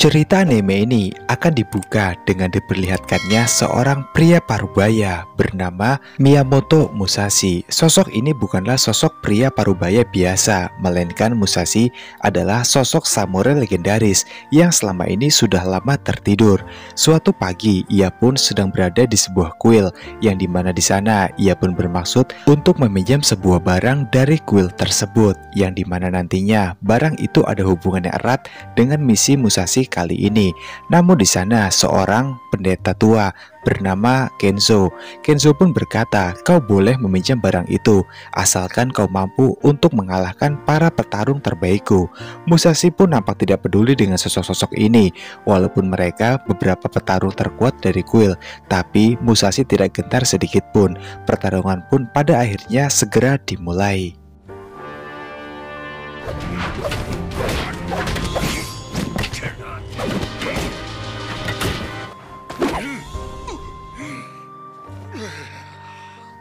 Cerita anime ini akan dibuka dengan diperlihatkannya seorang pria parubaya bernama Miyamoto Musashi. Sosok ini bukanlah sosok pria parubaya biasa, melainkan Musashi adalah sosok samurai legendaris yang selama ini sudah lama tertidur. Suatu pagi, ia pun sedang berada di sebuah kuil, yang dimana di sana ia pun bermaksud untuk meminjam sebuah barang dari kuil tersebut, yang dimana nantinya barang itu ada hubungannya erat dengan misi Musashi kali ini. Namun di sana seorang pendeta tua bernama Kenzo. Kenzo pun berkata, "Kau boleh meminjam barang itu asalkan kau mampu untuk mengalahkan para petarung terbaikku." Musashi pun nampak tidak peduli dengan sosok-sosok ini. Walaupun mereka beberapa petarung terkuat dari kuil, tapi Musashi tidak gentar sedikit pun. Pertarungan pun pada akhirnya segera dimulai.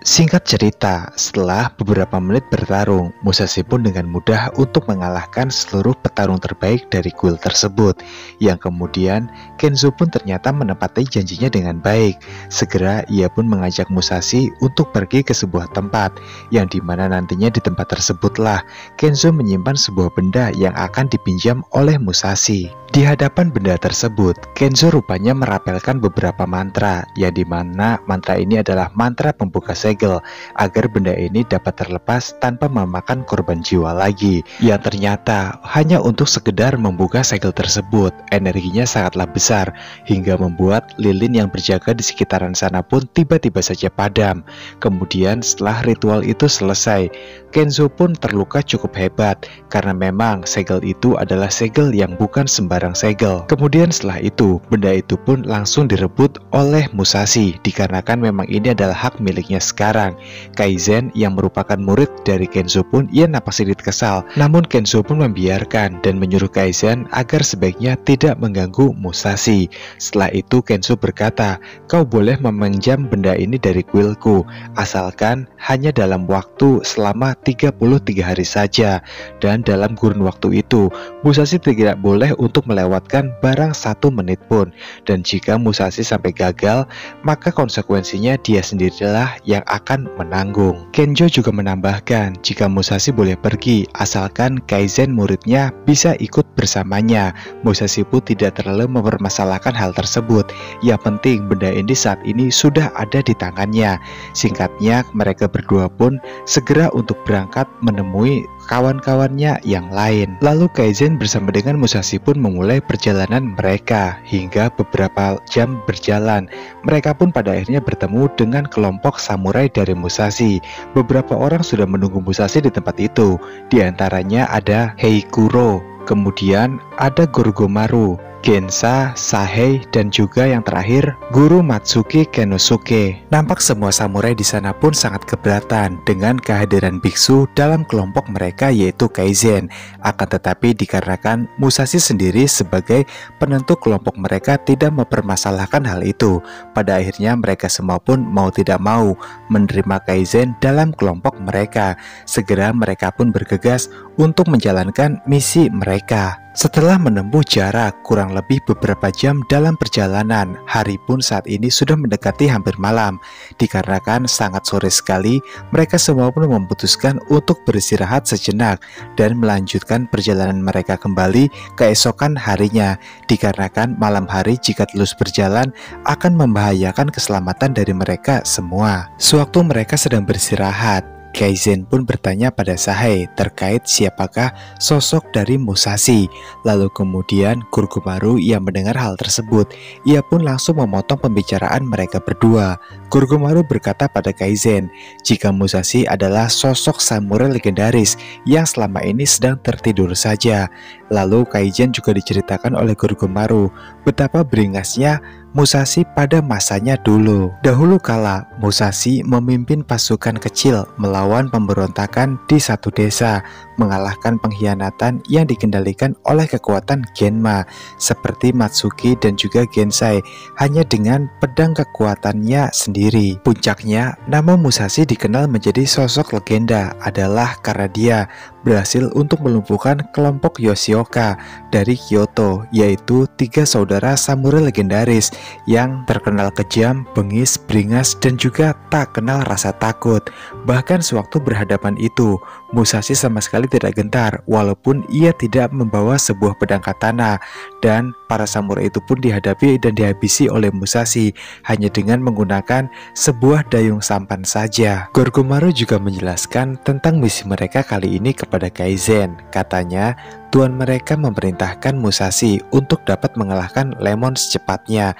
Singkat cerita, setelah beberapa menit bertarung, Musashi pun dengan mudah untuk mengalahkan seluruh petarung terbaik dari kuil tersebut. Yang kemudian Kenzo pun ternyata menepati janjinya dengan baik. Segera ia pun mengajak Musashi untuk pergi ke sebuah tempat, yang dimana nantinya di tempat tersebutlah Kenzo menyimpan sebuah benda yang akan dipinjam oleh Musashi. Di hadapan benda tersebut, Kenzo rupanya merapelkan beberapa mantra, yang dimana mantra ini adalah mantra pembuka segel, agar benda ini dapat terlepas tanpa memakan korban jiwa lagi. Yang ternyata hanya untuk sekedar membuka segel tersebut, energinya sangatlah besar, hingga membuat lilin yang berjaga di sekitaran sana pun tiba-tiba saja padam. Kemudian setelah ritual itu selesai, Kenzo pun terluka cukup hebat, karena memang segel itu adalah segel yang bukan sembarang segel. Kemudian setelah itu, benda itu pun langsung direbut oleh Musashi, dikarenakan memang ini adalah hak miliknya sekarang. Kaizen yang merupakan murid dari Kenzo pun ia nampak sedikit kesal, namun Kenzo pun membiarkan dan menyuruh Kaizen agar sebaiknya tidak mengganggu Musashi. Setelah itu Kenzo berkata, "Kau boleh meminjam benda ini dari kuilku, asalkan hanya dalam waktu selama 33 hari saja, dan dalam kurun waktu itu Musashi tidak boleh untuk melewatkan barang 1 menit pun, dan jika Musashi sampai gagal, maka konsekuensinya dia sendirilah yang akan menanggung." Kenzo juga menambahkan, jika Musashi boleh pergi asalkan Kaizen muridnya bisa ikut bersamanya. Musashi pun tidak terlalu mempermasalahkan hal tersebut. Yang penting benda ini saat ini sudah ada di tangannya. Singkatnya, mereka berdua pun segera untuk berangkat menemui kawan-kawannya yang lain. Lalu Kaizen bersama dengan Musashi pun memulai perjalanan mereka. Hingga beberapa jam berjalan, mereka pun pada akhirnya bertemu dengan kelompok samurai dari Musashi. Beberapa orang sudah menunggu Musashi di tempat itu. Di antaranya ada Heikuro, kemudian ada Gorgomaru, Gensa, Sahei, dan juga yang terakhir Guru Matsuki Kenosuke. Nampak semua samurai di sana pun sangat keberatan dengan kehadiran biksu dalam kelompok mereka, yaitu Kaizen. Akan tetapi dikarenakan Musashi sendiri sebagai penentu kelompok mereka tidak mempermasalahkan hal itu, pada akhirnya mereka semua pun mau tidak mau menerima Kaizen dalam kelompok mereka. Segera mereka pun bergegas untuk menjalankan misi mereka. Setelah menempuh jarak kurang lebih beberapa jam dalam perjalanan, hari pun saat ini sudah mendekati hampir malam. Dikarenakan sangat sore sekali, mereka semua pun memutuskan untuk beristirahat sejenak dan melanjutkan perjalanan mereka kembali keesokan harinya. Dikarenakan malam hari jika terus berjalan akan membahayakan keselamatan dari mereka semua. Sewaktu mereka sedang beristirahat, Kaizen pun bertanya pada Sahei terkait siapakah sosok dari Musashi. Lalu kemudian Gorgomaru yang mendengar hal tersebut, ia pun langsung memotong pembicaraan mereka berdua. Gorgomaru berkata pada Kaizen, jika Musashi adalah sosok samurai legendaris yang selama ini sedang tertidur saja. Lalu Kaizen juga diceritakan oleh Gorgomaru betapa beringasnya Musashi pada masanya dulu. Dahulu kala, Musashi memimpin pasukan kecil melawan pemberontakan di satu desa. mengalahkan pengkhianatan yang dikendalikan oleh kekuatan Genma seperti Matsuki dan juga Gensai hanya dengan pedang kekuatannya sendiri. Puncaknya, nama Musashi dikenal menjadi sosok legenda adalah karena dia berhasil untuk melumpuhkan kelompok Yoshioka dari Kyoto, yaitu 3 saudara samurai legendaris yang terkenal kejam, bengis, beringas, dan juga tak kenal rasa takut. Bahkan sewaktu berhadapan itu, Musashi sama sekali tidak gentar walaupun ia tidak membawa sebuah pedang katana, dan para samurai itu pun dihadapi dan dihabisi oleh Musashi hanya dengan menggunakan sebuah dayung sampan saja. Gorgomaru juga menjelaskan tentang misi mereka kali ini kepada Kaizen. Katanya, tuan mereka memerintahkan Musashi untuk dapat mengalahkan Lemon secepatnya.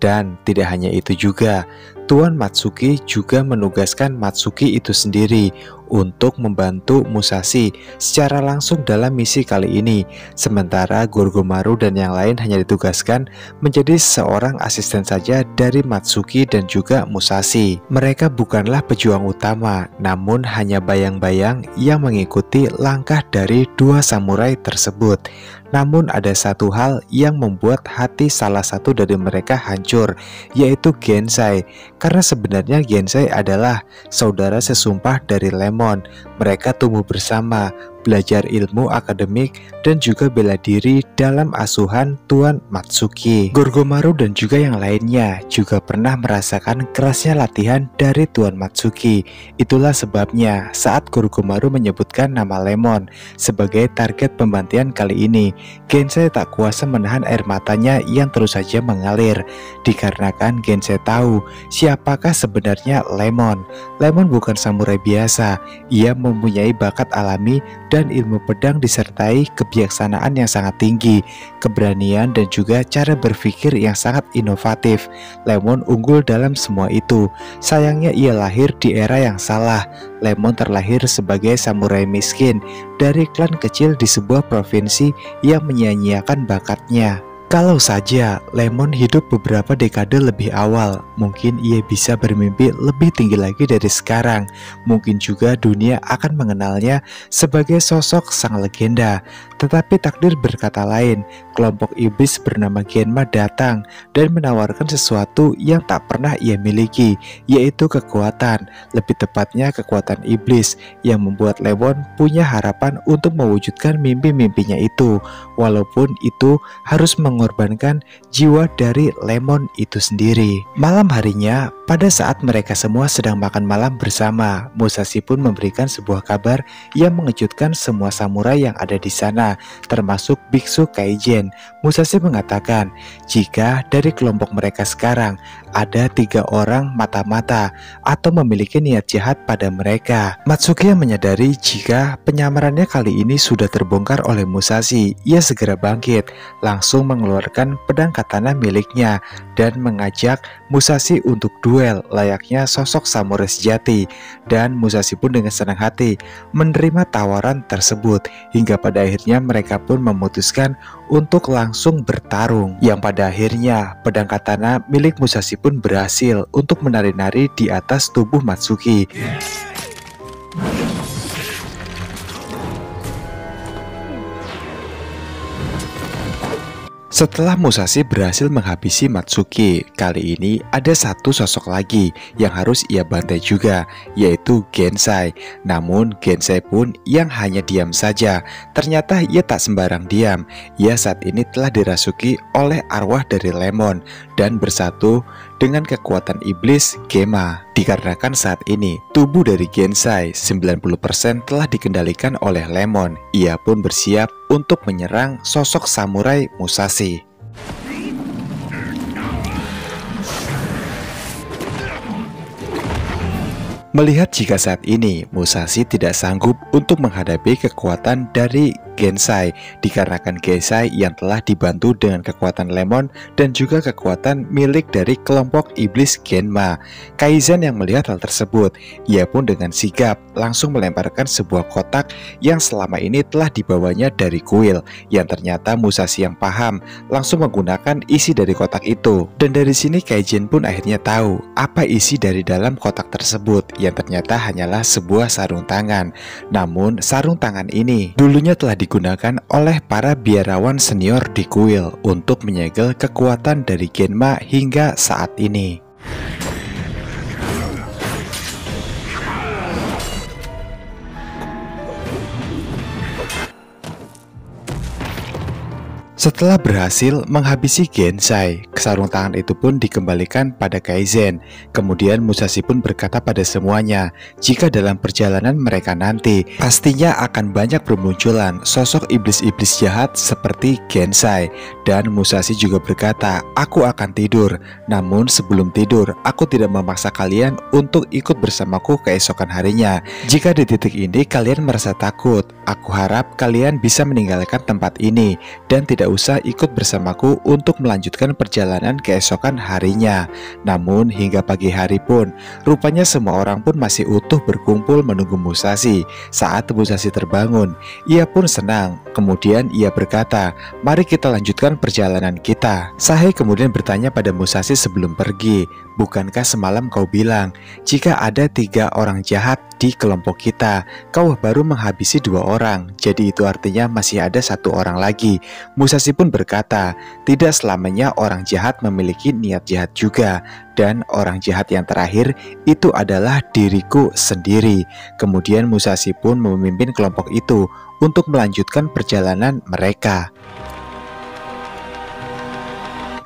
Dan tidak hanya itu juga, Tuan Matsuki juga menugaskan Matsuki itu sendiri untuk membantu Musashi secara langsung dalam misi kali ini. Sementara Gorgomaru dan yang lain hanya ditugaskan menjadi seorang asisten saja dari Matsuki dan juga Musashi. Mereka bukanlah pejuang utama, namun hanya bayang-bayang yang mengikuti langkah dari 2 samurai tersebut. Namun ada satu hal yang membuat hati salah satu dari mereka hancur, yaitu Gensai. Karena sebenarnya Gensai adalah saudara sesumpah dari Lemon. Mereka tumbuh bersama, belajar ilmu akademik, dan juga bela diri dalam asuhan Tuan Matsuki. Gorgomaru dan juga yang lainnya juga pernah merasakan kerasnya latihan dari Tuan Matsuki. Itulah sebabnya saat Gorgomaru menyebutkan nama Lemon sebagai target pembantian kali ini, Gensai tak kuasa menahan air matanya yang terus saja mengalir. Dikarenakan Gensai tahu siapakah sebenarnya Lemon. Lemon bukan samurai biasa. Ia mempunyai bakat alami dan ilmu pedang disertai kebijaksanaan yang sangat tinggi, keberanian, dan juga cara berpikir yang sangat inovatif. Lemon unggul dalam semua itu. Sayangnya ia lahir di era yang salah. Lemon terlahir sebagai samurai miskin dari klan kecil di sebuah provinsi yang menyia-nyiakan bakatnya. Kalau saja Lemon hidup beberapa dekade lebih awal, mungkin ia bisa bermimpi lebih tinggi lagi dari sekarang. Mungkin juga dunia akan mengenalnya sebagai sosok sang legenda. Tetapi takdir berkata lain. Kelompok iblis bernama Genma datang dan menawarkan sesuatu yang tak pernah ia miliki, yaitu kekuatan. Lebih tepatnya kekuatan iblis yang membuat Lemon punya harapan untuk mewujudkan mimpi-mimpinya itu. Walaupun itu harus mengorbankan jiwa dari Lemon itu sendiri. Malam harinya, pada saat mereka semua sedang makan malam bersama, Musashi pun memberikan sebuah kabar yang mengejutkan semua samurai yang ada di sana, termasuk biksu Kaizen. Musashi mengatakan jika dari kelompok mereka sekarang ada 3 orang mata-mata atau memiliki niat jahat pada mereka. Matsuki yang menyadari jika penyamarannya kali ini sudah terbongkar oleh Musashi, ia segera bangkit, langsung mengeluarkan pedang katana miliknya dan mengajak Musashi untuk duel layaknya sosok samurai sejati. Dan Musashi pun dengan senang hati menerima tawaran tersebut, hingga pada akhirnya mereka pun memutuskan untuk langsung bertarung, yang pada akhirnya pedang katana milik Musashi pun berhasil untuk menari-nari di atas tubuh Matsuki. Setelah Musashi berhasil menghabisi Matsuki, kali ini ada satu sosok lagi yang harus ia bantai juga, yaitu Gensai. Namun Gensai pun yang hanya diam saja. Ternyata ia tak sembarang diam. Ia saat ini telah dirasuki oleh arwah dari Lemon dan bersatu dengan kekuatan iblis Gema. Dikarenakan saat ini tubuh dari Gensai 90% telah dikendalikan oleh Lemon, ia pun bersiap untuk menyerang sosok samurai Musashi. Melihat jika saat ini Musashi tidak sanggup untuk menghadapi kekuatan dari Gensai, dikarenakan Gensai yang telah dibantu dengan kekuatan Lemon dan juga kekuatan milik dari kelompok iblis Genma. Kaizen yang melihat hal tersebut, ia pun dengan sigap langsung melemparkan sebuah kotak yang selama ini telah dibawanya dari kuil, yang ternyata Musashi yang paham langsung menggunakan isi dari kotak itu. Dan dari sini Kaizen pun akhirnya tahu apa isi dari dalam kotak tersebut, yang ternyata hanyalah sebuah sarung tangan. Namun sarung tangan ini dulunya telah digunakan oleh para biarawan senior di kuil untuk menyegel kekuatan dari Genma hingga saat ini. Setelah berhasil menghabisi Gensai, sarung tangan itu pun dikembalikan pada Kaizen. Kemudian Musashi pun berkata pada semuanya, jika dalam perjalanan mereka nanti, pastinya akan banyak bermunculan sosok iblis-iblis jahat seperti Gensai. Dan Musashi juga berkata, aku akan tidur. Namun sebelum tidur, aku tidak memaksa kalian untuk ikut bersamaku keesokan harinya. Jika di titik ini kalian merasa takut, aku harap kalian bisa meninggalkan tempat ini dan tidak usah ikut bersamaku untuk melanjutkan perjalanan keesokan harinya. Namun hingga pagi hari pun, rupanya semua orang pun masih utuh berkumpul menunggu Musashi. Saat Musashi terbangun, ia pun senang. Kemudian ia berkata, mari kita lanjutkan perjalanan kita. Sahe kemudian bertanya pada Musashi sebelum pergi, bukankah semalam kau bilang, jika ada 3 orang jahat di kelompok kita, kau baru menghabisi 2 orang, jadi itu artinya masih ada 1 orang lagi. Musashi pun berkata, tidak selamanya orang jahat memiliki niat jahat juga, dan orang jahat yang terakhir itu adalah diriku sendiri. Kemudian Musashi pun memimpin kelompok itu untuk melanjutkan perjalanan mereka.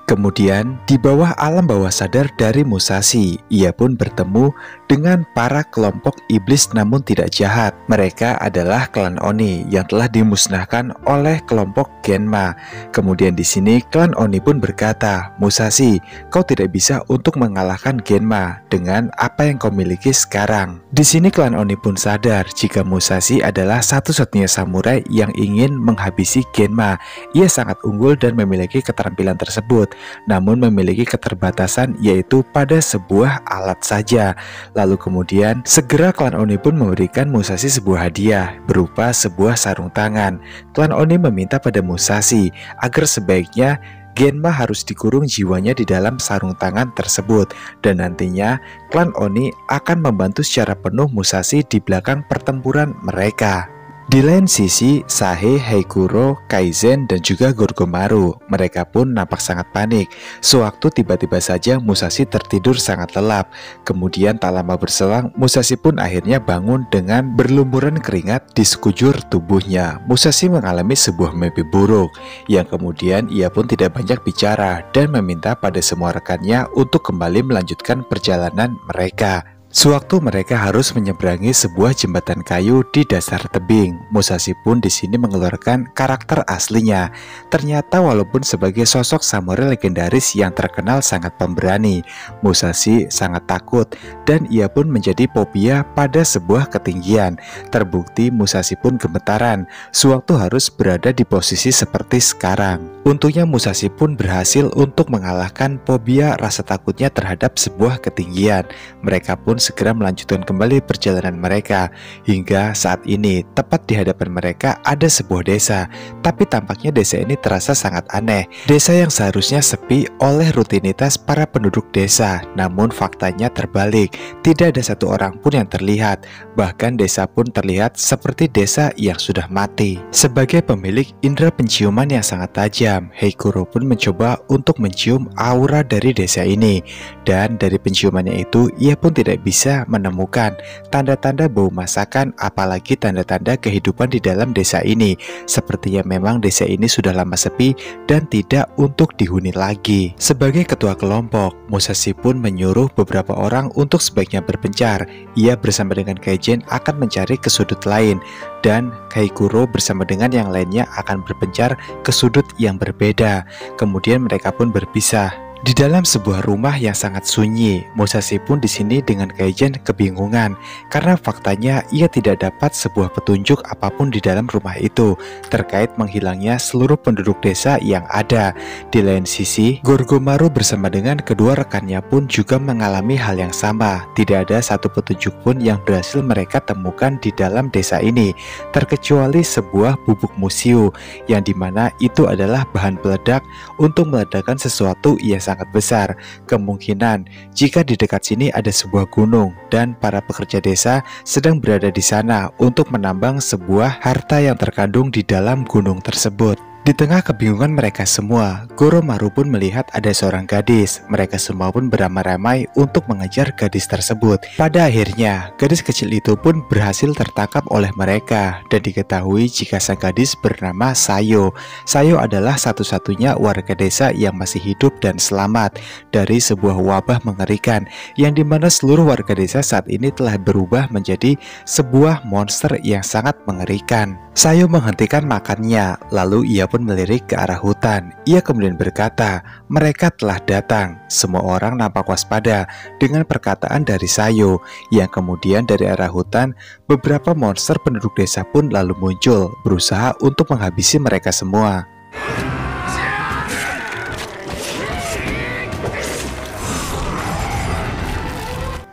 Kemudian, di bawah alam bawah sadar dari Musashi, ia pun bertemu dengan para kelompok iblis namun tidak jahat. Mereka adalah klan Oni yang telah dimusnahkan oleh kelompok Genma. Kemudian di sini klan Oni pun berkata, Musashi, kau tidak bisa untuk mengalahkan Genma dengan apa yang kau miliki sekarang. Di sini klan Oni pun sadar jika Musashi adalah satu-satunya samurai yang ingin menghabisi Genma. Ia sangat unggul dan memiliki keterampilan tersebut, namun memiliki keterbatasan yaitu pada sebuah alat saja. Lalu kemudian segera klan Oni pun memberikan Musashi sebuah hadiah berupa sebuah sarung tangan. Klan Oni meminta pada Musashi agar sebaiknya Genma harus dikurung jiwanya di dalam sarung tangan tersebut, dan nantinya klan Oni akan membantu secara penuh Musashi di belakang pertempuran mereka. Di lain sisi, Sahe, Heikuro, Kaizen, dan juga Gorgomaru, mereka pun nampak sangat panik. Sewaktu tiba-tiba saja Musashi tertidur sangat lelap. Kemudian tak lama berselang, Musashi pun akhirnya bangun dengan berlumuran keringat di sekujur tubuhnya. Musashi mengalami sebuah mimpi buruk, yang kemudian ia pun tidak banyak bicara dan meminta pada semua rekannya untuk kembali melanjutkan perjalanan mereka. Sewaktu mereka harus menyeberangi sebuah jembatan kayu di dasar tebing, Musashi pun di sini mengeluarkan karakter aslinya. Ternyata walaupun sebagai sosok samurai legendaris yang terkenal sangat pemberani, Musashi sangat takut dan ia pun menjadi fobia pada sebuah ketinggian. Terbukti Musashi pun gemetaran sewaktu harus berada di posisi seperti sekarang. Untungnya Musashi pun berhasil untuk mengalahkan fobia rasa takutnya terhadap sebuah ketinggian. Mereka pun segera melanjutkan kembali perjalanan mereka. Hingga saat ini, tepat di hadapan mereka ada sebuah desa. Tapi tampaknya desa ini terasa sangat aneh. Desa yang seharusnya sepi oleh rutinitas para penduduk desa. Namun faktanya terbalik. Tidak ada satu orang pun yang terlihat. Bahkan desa pun terlihat seperti desa yang sudah mati. Sebagai pemilik indera penciuman yang sangat tajam, Heikuro pun mencoba untuk mencium aura dari desa ini. Dan dari penciumannya itu, ia pun tidak bisa menemukan tanda-tanda bau masakan, apalagi tanda-tanda kehidupan di dalam desa ini. Sepertinya memang desa ini sudah lama sepi dan tidak untuk dihuni lagi. Sebagai ketua kelompok, Musashi pun menyuruh beberapa orang untuk sebaiknya berpencar. Ia bersama dengan Kaizen akan mencari ke sudut lain, dan Heikuro bersama dengan yang lainnya akan berpencar ke sudut yang berbeda. Kemudian mereka pun berpisah. Di dalam sebuah rumah yang sangat sunyi, Musashi pun di sini dengan Kaizen kebingungan karena faktanya ia tidak dapat sebuah petunjuk apapun di dalam rumah itu terkait menghilangnya seluruh penduduk desa yang ada. Di lain sisi, Gorgomaru bersama dengan kedua rekannya pun juga mengalami hal yang sama. Tidak ada satu petunjuk pun yang berhasil mereka temukan di dalam desa ini, terkecuali sebuah bubuk musiu yang dimana itu adalah bahan peledak untuk meledakkan sesuatu yang sangat sangat besar. Kemungkinan jika di dekat sini ada sebuah gunung dan para pekerja desa sedang berada di sana untuk menambang sebuah harta yang terkandung di dalam gunung tersebut. Di tengah kebingungan mereka semua, Goromaru pun melihat ada seorang gadis. Mereka semua pun beramai-ramai untuk mengejar gadis tersebut. Pada akhirnya, gadis kecil itu pun berhasil tertangkap oleh mereka dan diketahui jika sang gadis bernama Sayo. Sayo adalah satu-satunya warga desa yang masih hidup dan selamat dari sebuah wabah mengerikan yang dimana seluruh warga desa saat ini telah berubah menjadi sebuah monster yang sangat mengerikan. Sayo menghentikan makannya, lalu ia pun melirik ke arah hutan. Ia kemudian berkata, mereka telah datang. Semua orang nampak waspada dengan perkataan dari Sayo, yang kemudian dari arah hutan, beberapa monster penduduk desa pun lalu muncul, berusaha untuk menghabisi mereka semua.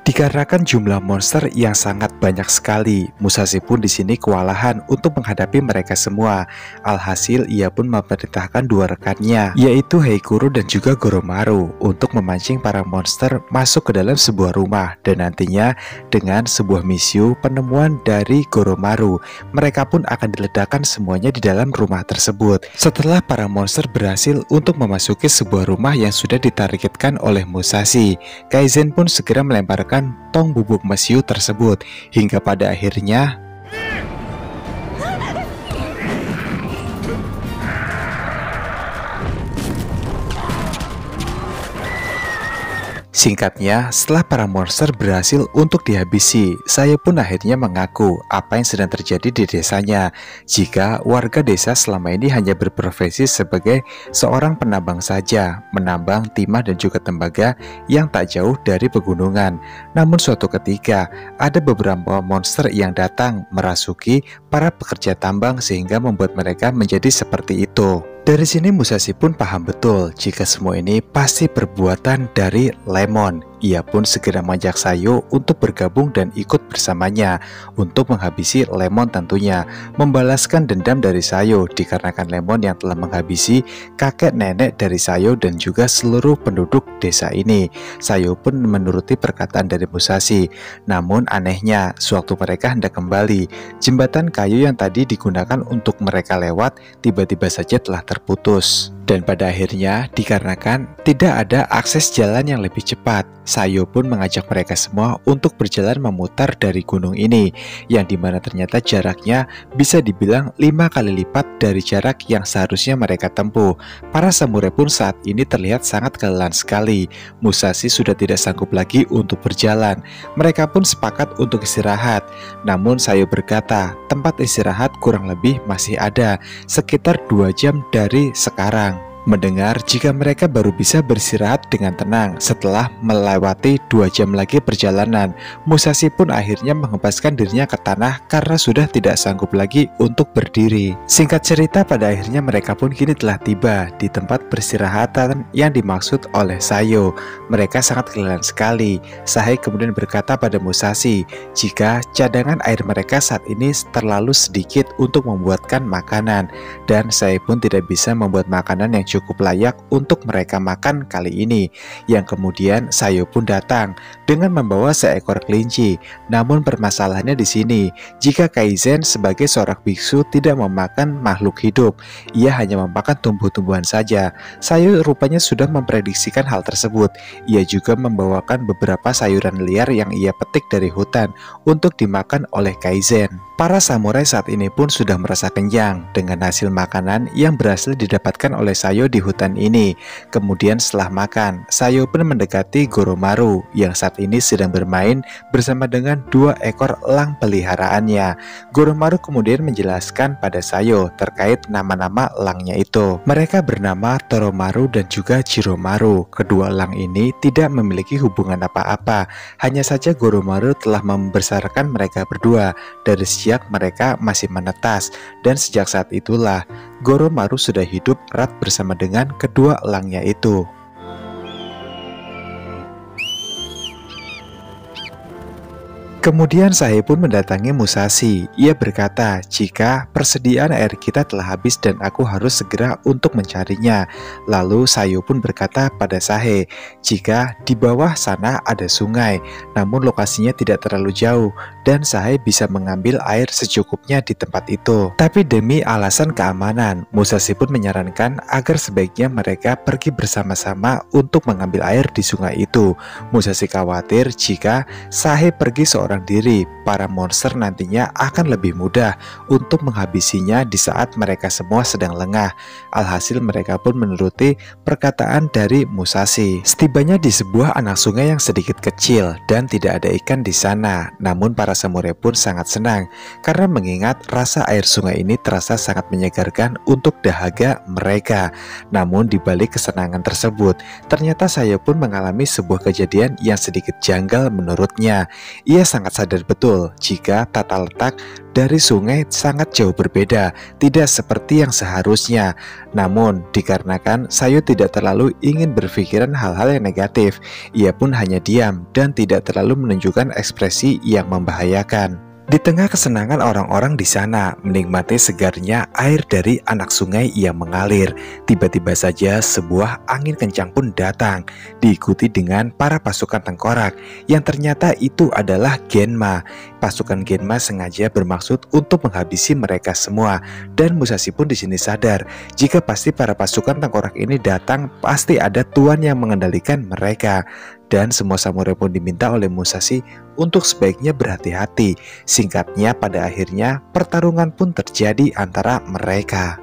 Dikarenakan jumlah monster yang sangat banyak sekali, Musashi pun di sini kewalahan untuk menghadapi mereka semua. Alhasil ia pun memerintahkan dua rekannya, yaitu Heikuru dan juga Goromaru, untuk memancing para monster masuk ke dalam sebuah rumah. Dan nantinya dengan sebuah misi penemuan dari Goromaru, mereka pun akan diledakkan semuanya di dalam rumah tersebut. Setelah para monster berhasil untuk memasuki sebuah rumah yang sudah ditargetkan oleh Musashi, Kaizen pun segera melemparkan tong bubuk mesiu tersebut hingga pada akhirnya singkatnya, setelah para monster berhasil untuk dihabisi, saya pun akhirnya mengaku apa yang sedang terjadi di desanya. Jika warga desa selama ini hanya berprofesi sebagai seorang penambang saja, menambang timah dan juga tembaga yang tak jauh dari pegunungan. Namun suatu ketika, ada beberapa monster yang datang merasuki para pekerja tambang sehingga membuat mereka menjadi seperti itu. Dari sini Musashi pun paham betul jika semua ini pasti perbuatan dari Lemon. Ia pun segera mengajak Sayo untuk bergabung dan ikut bersamanya untuk menghabisi Lemon tentunya, membalaskan dendam dari Sayo dikarenakan Lemon yang telah menghabisi kakek nenek dari Sayo dan juga seluruh penduduk desa ini. Sayo pun menuruti perkataan dari Musashi. Namun anehnya, sewaktu mereka hendak kembali, jembatan kayu yang tadi digunakan untuk mereka lewat tiba-tiba saja telah terputus. Dan pada akhirnya, dikarenakan tidak ada akses jalan yang lebih cepat, Sayo pun mengajak mereka semua untuk berjalan memutar dari gunung ini, yang dimana ternyata jaraknya bisa dibilang 5 kali lipat dari jarak yang seharusnya mereka tempuh. Para samurai pun saat ini terlihat sangat kelelahan sekali. Musashi sudah tidak sanggup lagi untuk berjalan. Mereka pun sepakat untuk istirahat. Namun Sayo berkata, tempat istirahat kurang lebih masih ada, sekitar 2 jam dari sekarang. Mendengar jika mereka baru bisa beristirahat dengan tenang setelah melewati 2 jam lagi perjalanan, Musashi pun akhirnya menghempaskan dirinya ke tanah karena sudah tidak sanggup lagi untuk berdiri. Singkat cerita, pada akhirnya mereka pun kini telah tiba di tempat peristirahatan yang dimaksud oleh Sayo. Mereka sangat kelelahan sekali. Sahai kemudian berkata pada Musashi jika cadangan air mereka saat ini terlalu sedikit untuk membuatkan makanan, dan Sahai pun tidak bisa membuat makanan yang cukup layak untuk mereka makan kali ini. Yang kemudian Sayo pun datang dengan membawa seekor kelinci. Namun permasalahannya di sini, jika Kaizen sebagai seorang biksu tidak memakan makhluk hidup, ia hanya memakan tumbuh-tumbuhan saja. Sayo rupanya sudah memprediksikan hal tersebut. Ia juga membawakan beberapa sayuran liar yang ia petik dari hutan untuk dimakan oleh Kaizen. Para samurai saat ini pun sudah merasa kenyang dengan hasil makanan yang berhasil didapatkan oleh Sayo di hutan ini. Kemudian setelah makan, Sayo pun mendekati Goromaru yang saat ini sedang bermain bersama dengan 2 ekor elang peliharaannya. Goromaru kemudian menjelaskan pada Sayo terkait nama-nama elangnya itu. Mereka bernama Toromaru dan juga Jiromaru. Kedua elang ini tidak memiliki hubungan apa-apa. Hanya saja Goromaru telah membesarkan mereka berdua dari sejak mereka masih menetas, dan sejak saat itulah Goromaru sudah hidup erat bersama dengan kedua elangnya itu. Kemudian Sahe pun mendatangi Musashi. Ia berkata, jika persediaan air kita telah habis dan aku harus segera untuk mencarinya. Lalu Sayo pun berkata pada Sahe, jika di bawah sana ada sungai, namun lokasinya tidak terlalu jauh dan Sahe bisa mengambil air secukupnya di tempat itu. Tapi demi alasan keamanan, Musashi pun menyarankan agar sebaiknya mereka pergi bersama-sama untuk mengambil air di sungai itu. Musashi khawatir jika Sahe pergi seorang diri, para monster nantinya akan lebih mudah untuk menghabisinya di saat mereka semua sedang lengah. Alhasil mereka pun menuruti perkataan dari Musashi. Setibanya di sebuah anak sungai yang sedikit kecil dan tidak ada ikan di sana, namun para samurai pun sangat senang karena mengingat rasa air sungai ini terasa sangat menyegarkan untuk dahaga mereka. Namun di balik kesenangan tersebut, ternyata saya pun mengalami sebuah kejadian yang sedikit janggal menurutnya. Ia sangat sadar betul jika tata letak dari sungai sangat jauh berbeda, tidak seperti yang seharusnya. Namun dikarenakan Sayo tidak terlalu ingin berpikiran hal-hal yang negatif, ia pun hanya diam dan tidak terlalu menunjukkan ekspresi yang membahayakan. Di tengah kesenangan orang-orang di sana menikmati segarnya air dari anak sungai yang mengalir, tiba-tiba saja sebuah angin kencang pun datang, diikuti dengan para pasukan tengkorak yang ternyata itu adalah Genma. Pasukan Genma sengaja bermaksud untuk menghabisi mereka semua, dan Musashi pun di sini sadar jika pasti para pasukan tengkorak ini datang pasti ada tuan yang mengendalikan mereka. Dan semua samurai pun diminta oleh Musashi untuk sebaiknya berhati-hati. Singkatnya, pada akhirnya pertarungan pun terjadi antara mereka.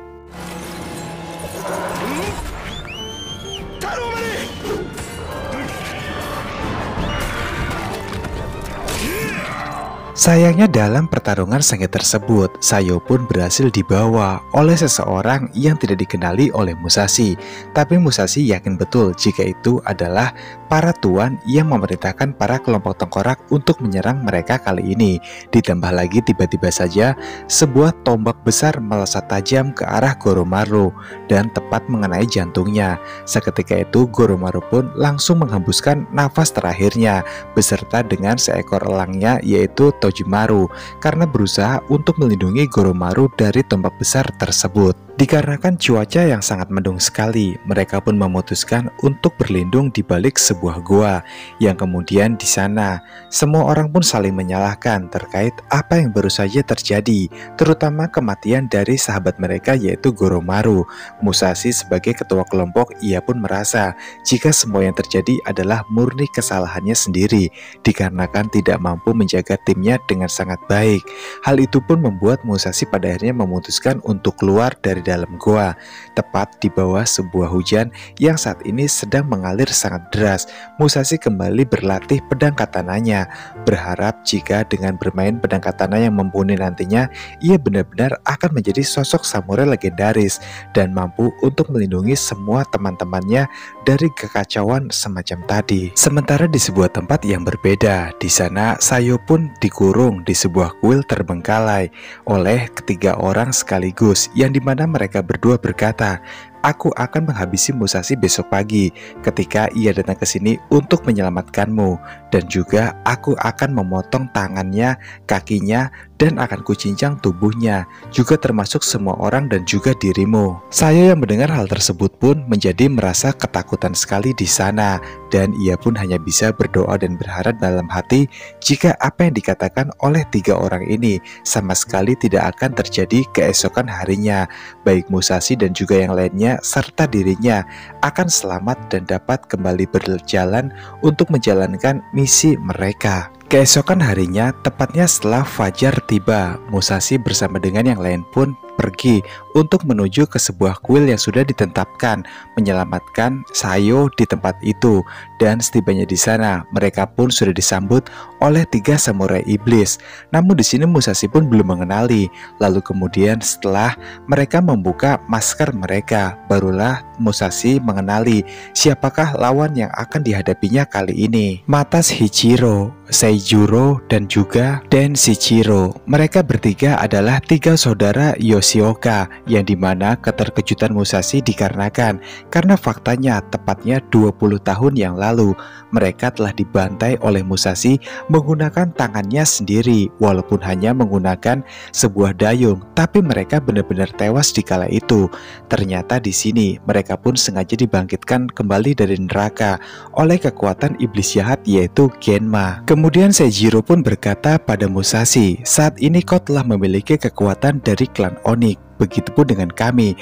Sayangnya dalam pertarungan sengit tersebut, Sayo pun berhasil dibawa oleh seseorang yang tidak dikenali oleh Musashi. Tapi Musashi yakin betul jika itu adalah para tuan yang memerintahkan para kelompok tengkorak untuk menyerang mereka kali ini. Ditambah lagi tiba-tiba saja sebuah tombak besar melesat tajam ke arah Goromaru dan tepat mengenai jantungnya. Seketika itu Goromaru pun langsung menghembuskan nafas terakhirnya beserta dengan seekor elangnya, yaitu Tojimaru, karena berusaha untuk melindungi Goromaru dari tombak besar tersebut. Dikarenakan cuaca yang sangat mendung sekali, mereka pun memutuskan untuk berlindung di balik sebuah goa. Yang kemudian di sana, semua orang pun saling menyalahkan terkait apa yang baru saja terjadi, terutama kematian dari sahabat mereka yaitu Goromaru. Musashi sebagai ketua kelompok, ia pun merasa jika semua yang terjadi adalah murni kesalahannya sendiri, dikarenakan tidak mampu menjaga timnya dengan sangat baik. Hal itu pun membuat Musashi pada akhirnya memutuskan untuk keluar dari dalam goa, tepat di bawah sebuah hujan yang saat ini sedang mengalir sangat deras. Musashi kembali berlatih pedang katananya, berharap jika dengan bermain pedang katana yang mumpuni nantinya, ia benar-benar akan menjadi sosok samurai legendaris dan mampu untuk melindungi semua teman-temannya dari kekacauan semacam tadi. Sementara di sebuah tempat yang berbeda, di sana Sayo pun dikurung di sebuah kuil terbengkalai oleh ketiga orang sekaligus, yang dimana mereka berdua berkata, "Aku akan menghabisi Musashi besok pagi ketika ia datang ke sini untuk menyelamatkanmu, dan juga aku akan memotong tangannya, kakinya, dan akan kucincang tubuhnya, juga termasuk semua orang dan juga dirimu." Saya yang mendengar hal tersebut pun menjadi merasa ketakutan sekali di sana, dan ia pun hanya bisa berdoa dan berharap dalam hati jika apa yang dikatakan oleh tiga orang ini sama sekali tidak akan terjadi keesokan harinya. Baik Musashi dan juga yang lainnya serta dirinya akan selamat dan dapat kembali berjalan untuk menjalankan misi mereka. Keesokan harinya, tepatnya setelah fajar tiba, Musashi bersama dengan yang lain pun pergi untuk menuju ke sebuah kuil yang sudah ditetapkan menyelamatkan Sayo di tempat itu. Dan setibanya di sana, mereka pun sudah disambut oleh tiga samurai iblis. Namun di sini Musashi pun belum mengenali. Lalu kemudian setelah mereka membuka masker mereka, barulah Musashi mengenali siapakah lawan yang akan dihadapinya kali ini. Matas Hichiro, Seijuro, dan juga Den Shichiro. Mereka bertiga adalah tiga saudara Yoshioka yang dimana keterkejutan Musashi dikarenakan karena faktanya tepatnya 20 tahun yang lalu mereka telah dibantai oleh Musashi menggunakan tangannya sendiri walaupun hanya menggunakan sebuah dayung, tapi mereka benar-benar tewas di kala itu. Ternyata di sini mereka pun sengaja dibangkitkan kembali dari neraka oleh kekuatan iblis jahat yaitu Genma. Kemudian Seijiro pun berkata pada Musashi, "Saat ini kau telah memiliki kekuatan dari klan Onyx. Begitupun dengan kami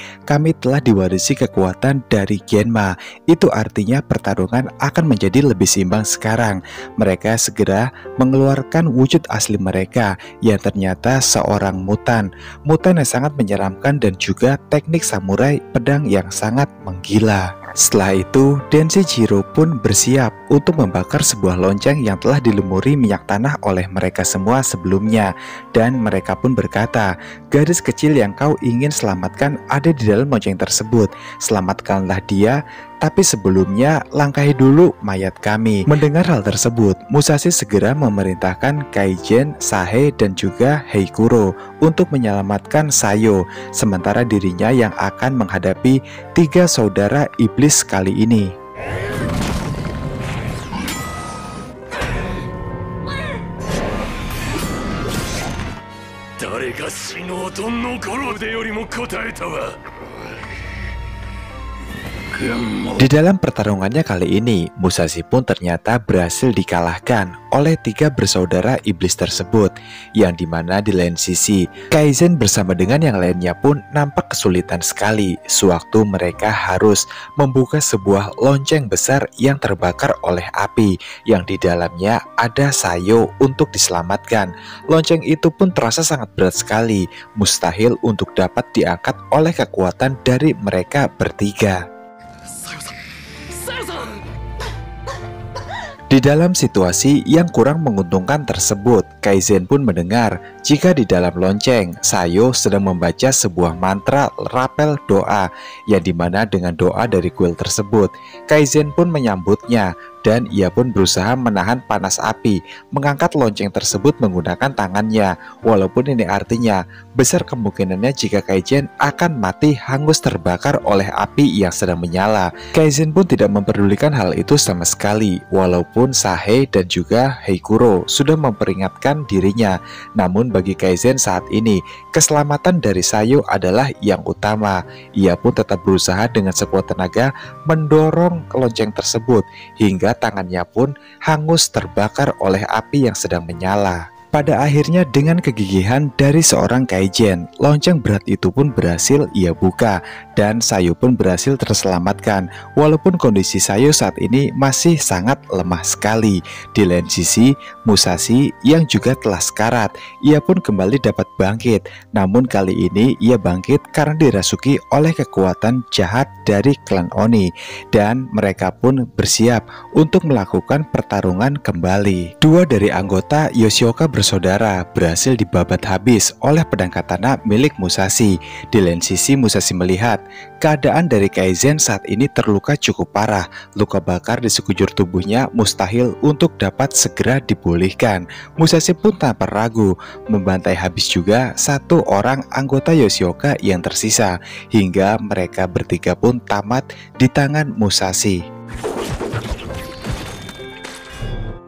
telah diwarisi kekuatan dari Genma. Itu artinya pertarungan akan menjadi lebih seimbang sekarang." Mereka segera mengeluarkan wujud asli mereka yang ternyata seorang mutan yang sangat menyeramkan dan juga teknik samurai pedang yang sangat menggila. Setelah itu, Denshijiro pun bersiap untuk membakar sebuah lonceng yang telah dilumuri minyak tanah oleh mereka semua sebelumnya. Dan mereka pun berkata, "Gadis kecil yang kau ingin selamatkan ada di dalam lonceng tersebut. Selamatkanlah dia, tapi sebelumnya langkahi dulu mayat kami." Mendengar hal tersebut, Musashi segera memerintahkan Kaizen, Sahe, dan juga Heikuro untuk menyelamatkan Sayo, sementara dirinya yang akan menghadapi 3 saudara iblis kali ini. Di dalam pertarungannya kali ini, Musashi pun ternyata berhasil dikalahkan oleh 3 bersaudara iblis tersebut, yang dimana di lain sisi Kaizen bersama dengan yang lainnya pun nampak kesulitan sekali sewaktu mereka harus membuka sebuah lonceng besar yang terbakar oleh api, yang di dalamnya ada Sayo untuk diselamatkan. Lonceng itu pun terasa sangat berat sekali, mustahil untuk dapat diangkat oleh kekuatan dari mereka bertiga. Di dalam situasi yang kurang menguntungkan tersebut, Kaizen pun mendengar jika di dalam lonceng Sayo sedang membaca sebuah mantra rapel doa, yang dimana dengan doa dari kuil tersebut Kaizen pun menyambutnya. Dan ia pun berusaha menahan panas api, mengangkat lonceng tersebut menggunakan tangannya. Walaupun ini artinya besar kemungkinannya jika Kaizen akan mati hangus terbakar oleh api yang sedang menyala. Kaizen pun tidak memperdulikan hal itu sama sekali, walaupun Sahe dan juga Heikuro sudah memperingatkan dirinya. Namun bagi Kaizen saat ini, keselamatan dari Sayo adalah yang utama. Ia pun tetap berusaha dengan sekuat tenaga mendorong lonceng tersebut hingga tangannya pun hangus terbakar oleh api yang sedang menyala. Pada akhirnya dengan kegigihan dari seorang Kaizen, lonceng berat itu pun berhasil ia buka dan Sayo pun berhasil terselamatkan. Walaupun kondisi Sayo saat ini masih sangat lemah sekali. Di lain sisi, Musashi yang juga telah sekarat, ia pun kembali dapat bangkit. Namun kali ini ia bangkit karena dirasuki oleh kekuatan jahat dari klan Oni, dan mereka pun bersiap untuk melakukan pertarungan kembali. 2 dari anggota Yoshioka bersaudara berhasil dibabat habis oleh pedang katana milik Musashi. Di lain sisi, Musashi melihat keadaan dari Kaizen saat ini terluka cukup parah. Luka bakar di sekujur tubuhnya mustahil untuk dapat segera dipulihkan. Musashi pun tanpa ragu membantai habis juga 1 orang anggota Yoshioka yang tersisa, hingga mereka bertiga pun tamat di tangan Musashi.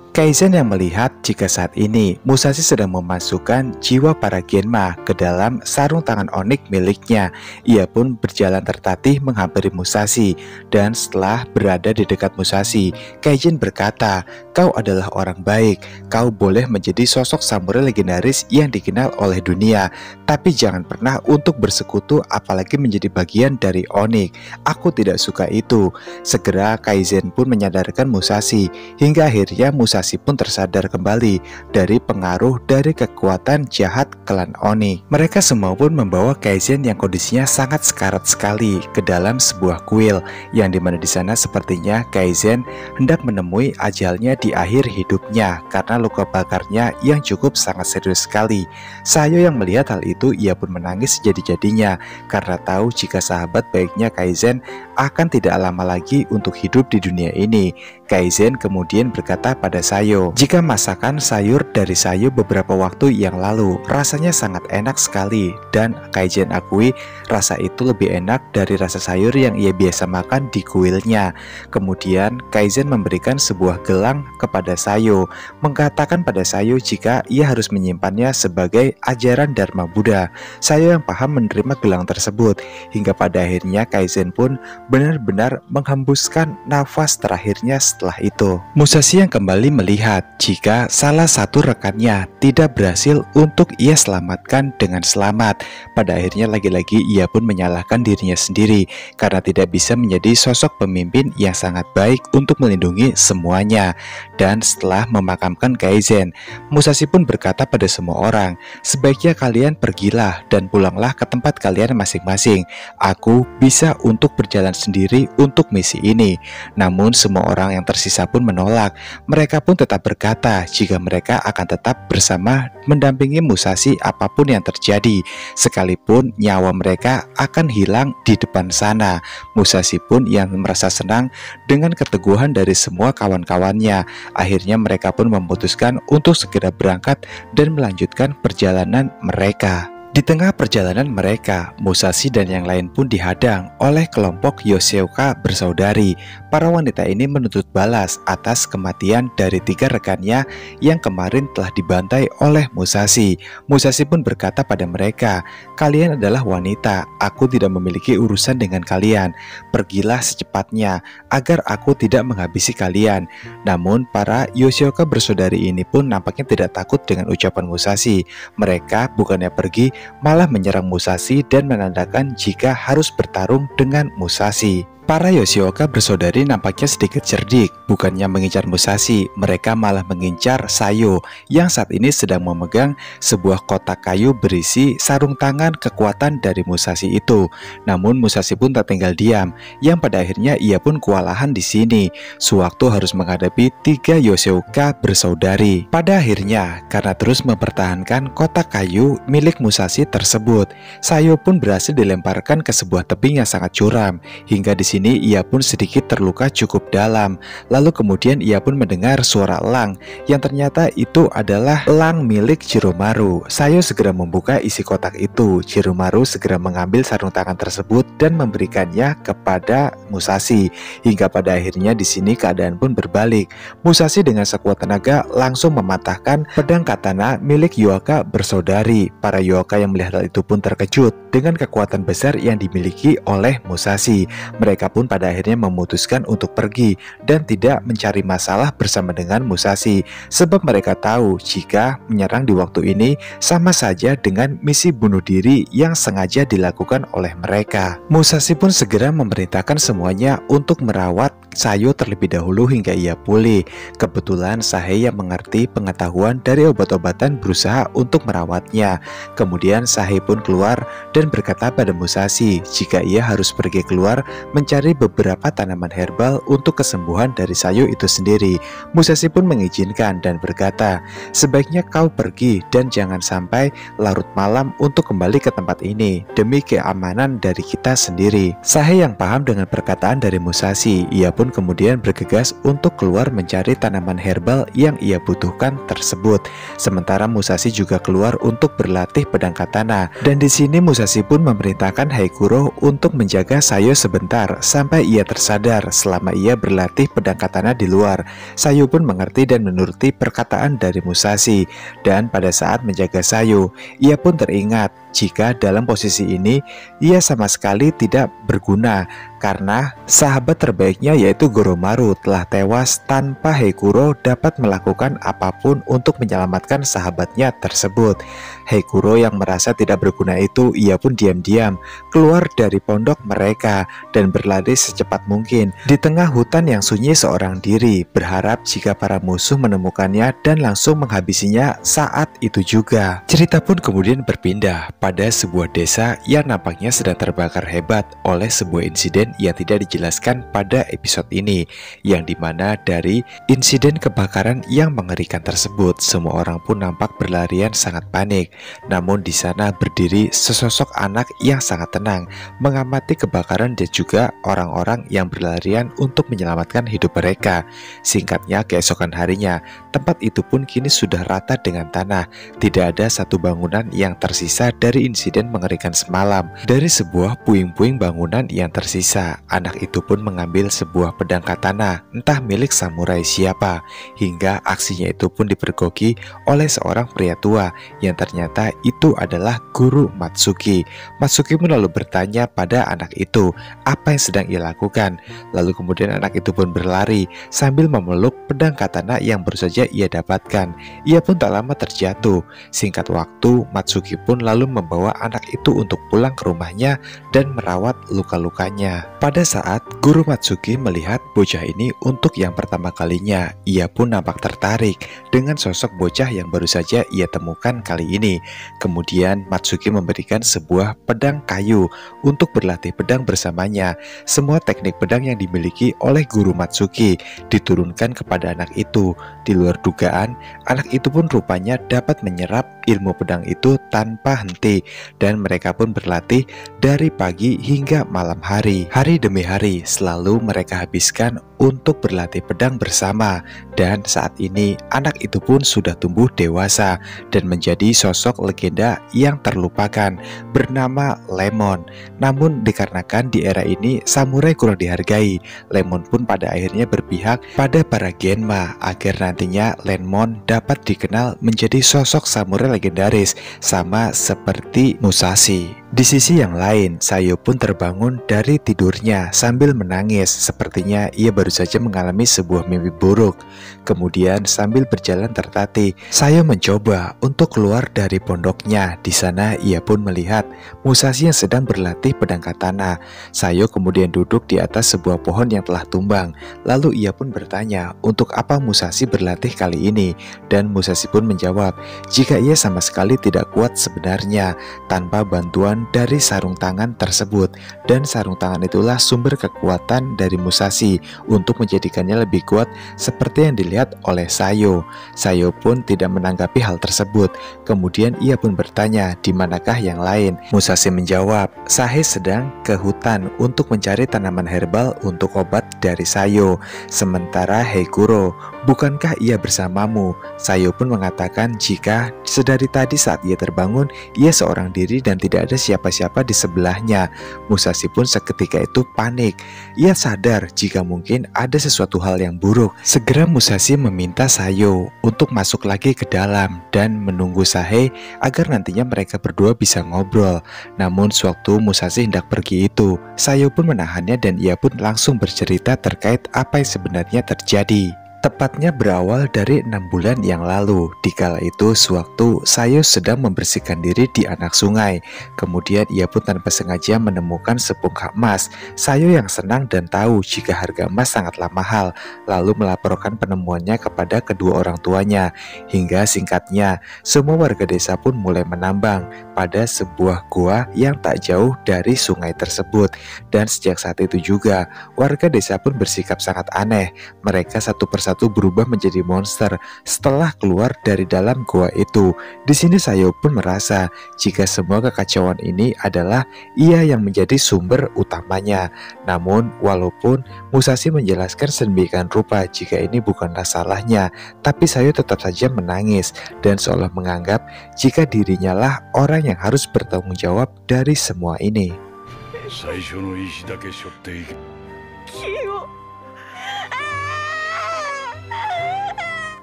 Kaizen yang melihat jika saat ini Musashi sedang memasukkan jiwa para Genma ke dalam sarung tangan Onyx miliknya. Ia pun berjalan tertatih menghampiri Musashi, dan setelah berada di dekat Musashi, Kaizen berkata, "Kau adalah orang baik, kau boleh menjadi sosok samurai legendaris yang dikenal oleh dunia, tapi jangan pernah untuk bersekutu apalagi menjadi bagian dari Onyx. Aku tidak suka itu." Segera Kaizen pun menyadarkan Musashi, hingga akhirnya Musashi pun tersadar kembali dari pengaruh dari kekuatan jahat klan Oni. Mereka semua pun membawa Kaizen yang kondisinya sangat sekarat sekali ke dalam sebuah kuil, yang dimana di sana sepertinya Kaizen hendak menemui ajalnya di akhir hidupnya karena luka bakarnya yang cukup sangat serius sekali. Sayo yang melihat hal itu, ia pun menangis sejadi-jadinya karena tahu jika sahabat baiknya Kaizen akan tidak lama lagi untuk hidup di dunia ini. Kaizen kemudian berkata pada Sayo, "Jika masakan sayur dari Sayo beberapa waktu yang lalu rasanya sangat enak sekali, dan Kaizen akui rasa itu lebih enak dari rasa sayur yang ia biasa makan di kuilnya." Kemudian Kaizen memberikan sebuah gelang kepada Sayo, mengatakan pada Sayo jika ia harus menyimpannya sebagai ajaran Dharma Buddha. Sayo yang paham menerima gelang tersebut, hingga pada akhirnya Kaizen pun benar-benar menghembuskan nafas terakhirnya. Setelah itu, Musashi yang kembali melihat jika salah satu rekannya tidak berhasil untuk ia selamatkan dengan selamat. Pada akhirnya lagi-lagi ia pun menyalahkan dirinya sendiri karena tidak bisa menjadi sosok pemimpin yang sangat baik untuk melindungi semuanya. Dan setelah memakamkan Kaizen, Musashi pun berkata pada semua orang, "Sebaiknya kalian pergilah dan pulanglah ke tempat kalian masing-masing. Aku bisa untuk berjalan sendiri untuk misi ini." Namun semua orang yang tersisa pun menolak. Mereka pun tetap berkata jika mereka akan tetap bersama mendampingi Musashi apapun yang terjadi, sekalipun nyawa mereka akan hilang di depan sana. Musashi pun yang merasa senang dengan keteguhan dari semua kawan-kawannya. Akhirnya mereka pun memutuskan untuk segera berangkat dan melanjutkan perjalanan mereka. Di tengah perjalanan mereka, Musashi dan yang lain pun dihadang oleh kelompok Yoshioka bersaudari. Para wanita ini menuntut balas atas kematian dari 3 rekannya yang kemarin telah dibantai oleh Musashi. Musashi pun berkata pada mereka, "Kalian adalah wanita, aku tidak memiliki urusan dengan kalian. Pergilah secepatnya agar aku tidak menghabisi kalian." Namun para Yoshioka bersaudari ini pun nampaknya tidak takut dengan ucapan Musashi. Mereka bukannya pergi, malah menyerang Musashi dan menandakan jika harus bertarung dengan Musashi. Para Yoshioka bersaudari nampaknya sedikit cerdik, bukannya mengincar Musashi, mereka malah mengincar Sayo yang saat ini sedang memegang sebuah kotak kayu berisi sarung tangan kekuatan dari Musashi itu. Namun Musashi pun tak tinggal diam, yang pada akhirnya ia pun kewalahan di sini, sewaktu harus menghadapi 3 Yoshioka bersaudari. Pada akhirnya, karena terus mempertahankan kotak kayu milik Musashi tersebut, Sayo pun berhasil dilemparkan ke sebuah tebing yang sangat curam, hingga di sini ia pun sedikit terluka cukup dalam. Lalu kemudian ia pun mendengar suara elang yang ternyata itu adalah elang milik Chiromaru. Sayo segera membuka isi kotak itu. Chiromaru segera mengambil sarung tangan tersebut dan memberikannya kepada Musashi. Hingga pada akhirnya di sini keadaan pun berbalik. Musashi dengan sekuat tenaga langsung mematahkan pedang katana milik Yoka bersaudari. Para Yoka yang melihat hal itu pun terkejut dengan kekuatan besar yang dimiliki oleh Musashi. Mereka pun pada akhirnya memutuskan untuk pergi dan tidak mencari masalah bersama dengan Musashi, sebab mereka tahu jika menyerang di waktu ini sama saja dengan misi bunuh diri yang sengaja dilakukan oleh mereka. Musashi pun segera memerintahkan semuanya untuk merawat Sayo terlebih dahulu hingga ia pulih. Kebetulan Sahei yang mengerti pengetahuan dari obat-obatan berusaha untuk merawatnya. Kemudian Sahei pun keluar dan berkata pada Musashi jika ia harus pergi keluar mencari beberapa tanaman herbal untuk kesembuhan dari Sayo itu sendiri. Musashi pun mengizinkan dan berkata, "Sebaiknya kau pergi dan jangan sampai larut malam untuk kembali ke tempat ini demi keamanan dari kita sendiri." Sahei yang paham dengan perkataan dari Musashi, ia pun kemudian bergegas untuk keluar mencari tanaman herbal yang ia butuhkan tersebut. Sementara Musashi juga keluar untuk berlatih pedang katana, dan di sini Musashi pun memerintahkan Haikuro untuk menjaga Sayo sebentar sampai ia tersadar selama ia berlatih pedang katana di luar. Sayo pun mengerti dan menuruti perkataan dari Musashi, dan pada saat menjaga Sayo, ia pun teringat jika dalam posisi ini ia sama sekali tidak berguna karena sahabat terbaiknya yaitu Goromaru telah tewas tanpa Haikuro dapat melakukan apapun untuk menyelamatkan sahabatnya tersebut. Haikuro yang merasa tidak berguna itu, ia pun diam-diam keluar dari pondok mereka dan berlari secepat mungkin di tengah hutan yang sunyi seorang diri, berharap jika para musuh menemukannya dan langsung menghabisinya saat itu juga. Cerita pun kemudian berpindah pada sebuah desa yang nampaknya sedang terbakar hebat oleh sebuah insiden yang tidak dijelaskan pada episode ini, yang dimana dari insiden kebakaran yang mengerikan tersebut, semua orang pun nampak berlarian sangat panik. Namun di sana berdiri sesosok anak yang sangat tenang mengamati kebakaran dan juga orang-orang yang berlarian untuk menyelamatkan hidup mereka. Singkatnya, keesokan harinya tempat itu pun kini sudah rata dengan tanah. Tidak ada satu bangunan yang tersisa dari insiden mengerikan semalam. Dari sebuah puing-puing bangunan yang tersisa, anak itu pun mengambil sebuah pedang katana, entah milik samurai siapa, hingga aksinya itu pun dipergoki oleh seorang pria tua yang ternyata itu adalah guru Matsuki. Matsuki pun lalu bertanya pada anak itu apa yang sedang ia lakukan. Lalu kemudian anak itu pun berlari sambil memeluk pedang katana yang baru saja ia dapatkan. Ia pun tak lama terjatuh. Singkat waktu, Matsuki pun lalu membawa anak itu untuk pulang ke rumahnya dan merawat luka-lukanya. Pada saat guru Matsuki melihat bocah ini untuk yang pertama kalinya, ia pun nampak tertarik dengan sosok bocah yang baru saja ia temukan kali ini. Kemudian Matsuki memberikan sebuah pedang kayu untuk berlatih pedang bersamanya. Semua teknik pedang yang dimiliki oleh guru Matsuki diturunkan kepada anak itu. Di luar dugaan, anak itu pun rupanya dapat menyerap ilmu pedang itu tanpa henti, dan mereka pun berlatih dari pagi hingga malam hari. Hari demi hari selalu mereka habiskan untuk berlatih pedang bersama, dan saat ini anak itu pun sudah tumbuh dewasa dan menjadi sosok legenda yang terlupakan bernama Lemon. Namun dikarenakan di era ini samurai kurang dihargai, Lemon pun pada akhirnya berpihak pada para Genma agar nantinya Lemon dapat dikenal menjadi sosok samurai legendaris sama seperti Musashi. Di sisi yang lain, Sayo pun terbangun dari tidurnya sambil menangis. Sepertinya ia baru saja mengalami sebuah mimpi buruk. Kemudian sambil berjalan tertatih, Sayo mencoba untuk keluar dari pondoknya. Di sana ia pun melihat Musashi yang sedang berlatih pedang katana. Sayo kemudian duduk di atas sebuah pohon yang telah tumbang. Lalu ia pun bertanya untuk apa Musashi berlatih kali ini. Dan Musashi pun menjawab jika ia sama sekali tidak kuat sebenarnya tanpa bantuan dari sarung tangan tersebut, dan sarung tangan itulah sumber kekuatan dari Musashi untuk menjadikannya lebih kuat seperti yang dilihat oleh Sayo. Sayo pun tidak menanggapi hal tersebut. Kemudian ia pun bertanya di manakah yang lain. Musashi menjawab, Sahe sedang ke hutan untuk mencari tanaman herbal untuk obat dari Sayo. Sementara Heikuro, bukankah ia bersamamu? Sayo pun mengatakan jika sedari tadi saat ia terbangun, ia seorang diri dan tidak ada siapa-siapa di sebelahnya. Musashi pun seketika itu panik. Ia sadar jika mungkin ada sesuatu hal yang buruk. Segera Musashi meminta Sayo untuk masuk lagi ke dalam dan menunggu Sahe agar nantinya mereka berdua bisa ngobrol. Namun sewaktu Musashi hendak pergi itu, Sayo pun menahannya dan ia pun langsung bercerita terkait apa yang sebenarnya terjadi. Tepatnya berawal dari 6 bulan yang lalu. Dikala itu sewaktu Sayo sedang membersihkan diri di anak sungai. Kemudian ia pun tanpa sengaja menemukan sebongkah emas. Sayo yang senang dan tahu jika harga emas sangatlah mahal, lalu melaporkan penemuannya kepada kedua orang tuanya. Hingga singkatnya, semua warga desa pun mulai menambang pada sebuah gua yang tak jauh dari sungai tersebut. Dan sejak saat itu juga, warga desa pun bersikap sangat aneh. Mereka satu persatu berubah menjadi monster setelah keluar dari dalam gua itu. Di sini Sayo pun merasa jika semua kekacauan ini adalah ia yang menjadi sumber utamanya. Namun walaupun Musashi menjelaskan sedemikian rupa jika ini bukanlah salahnya, tapi Sayo tetap saja menangis dan seolah menganggap jika dirinya lah orang yang harus bertanggung jawab dari semua ini.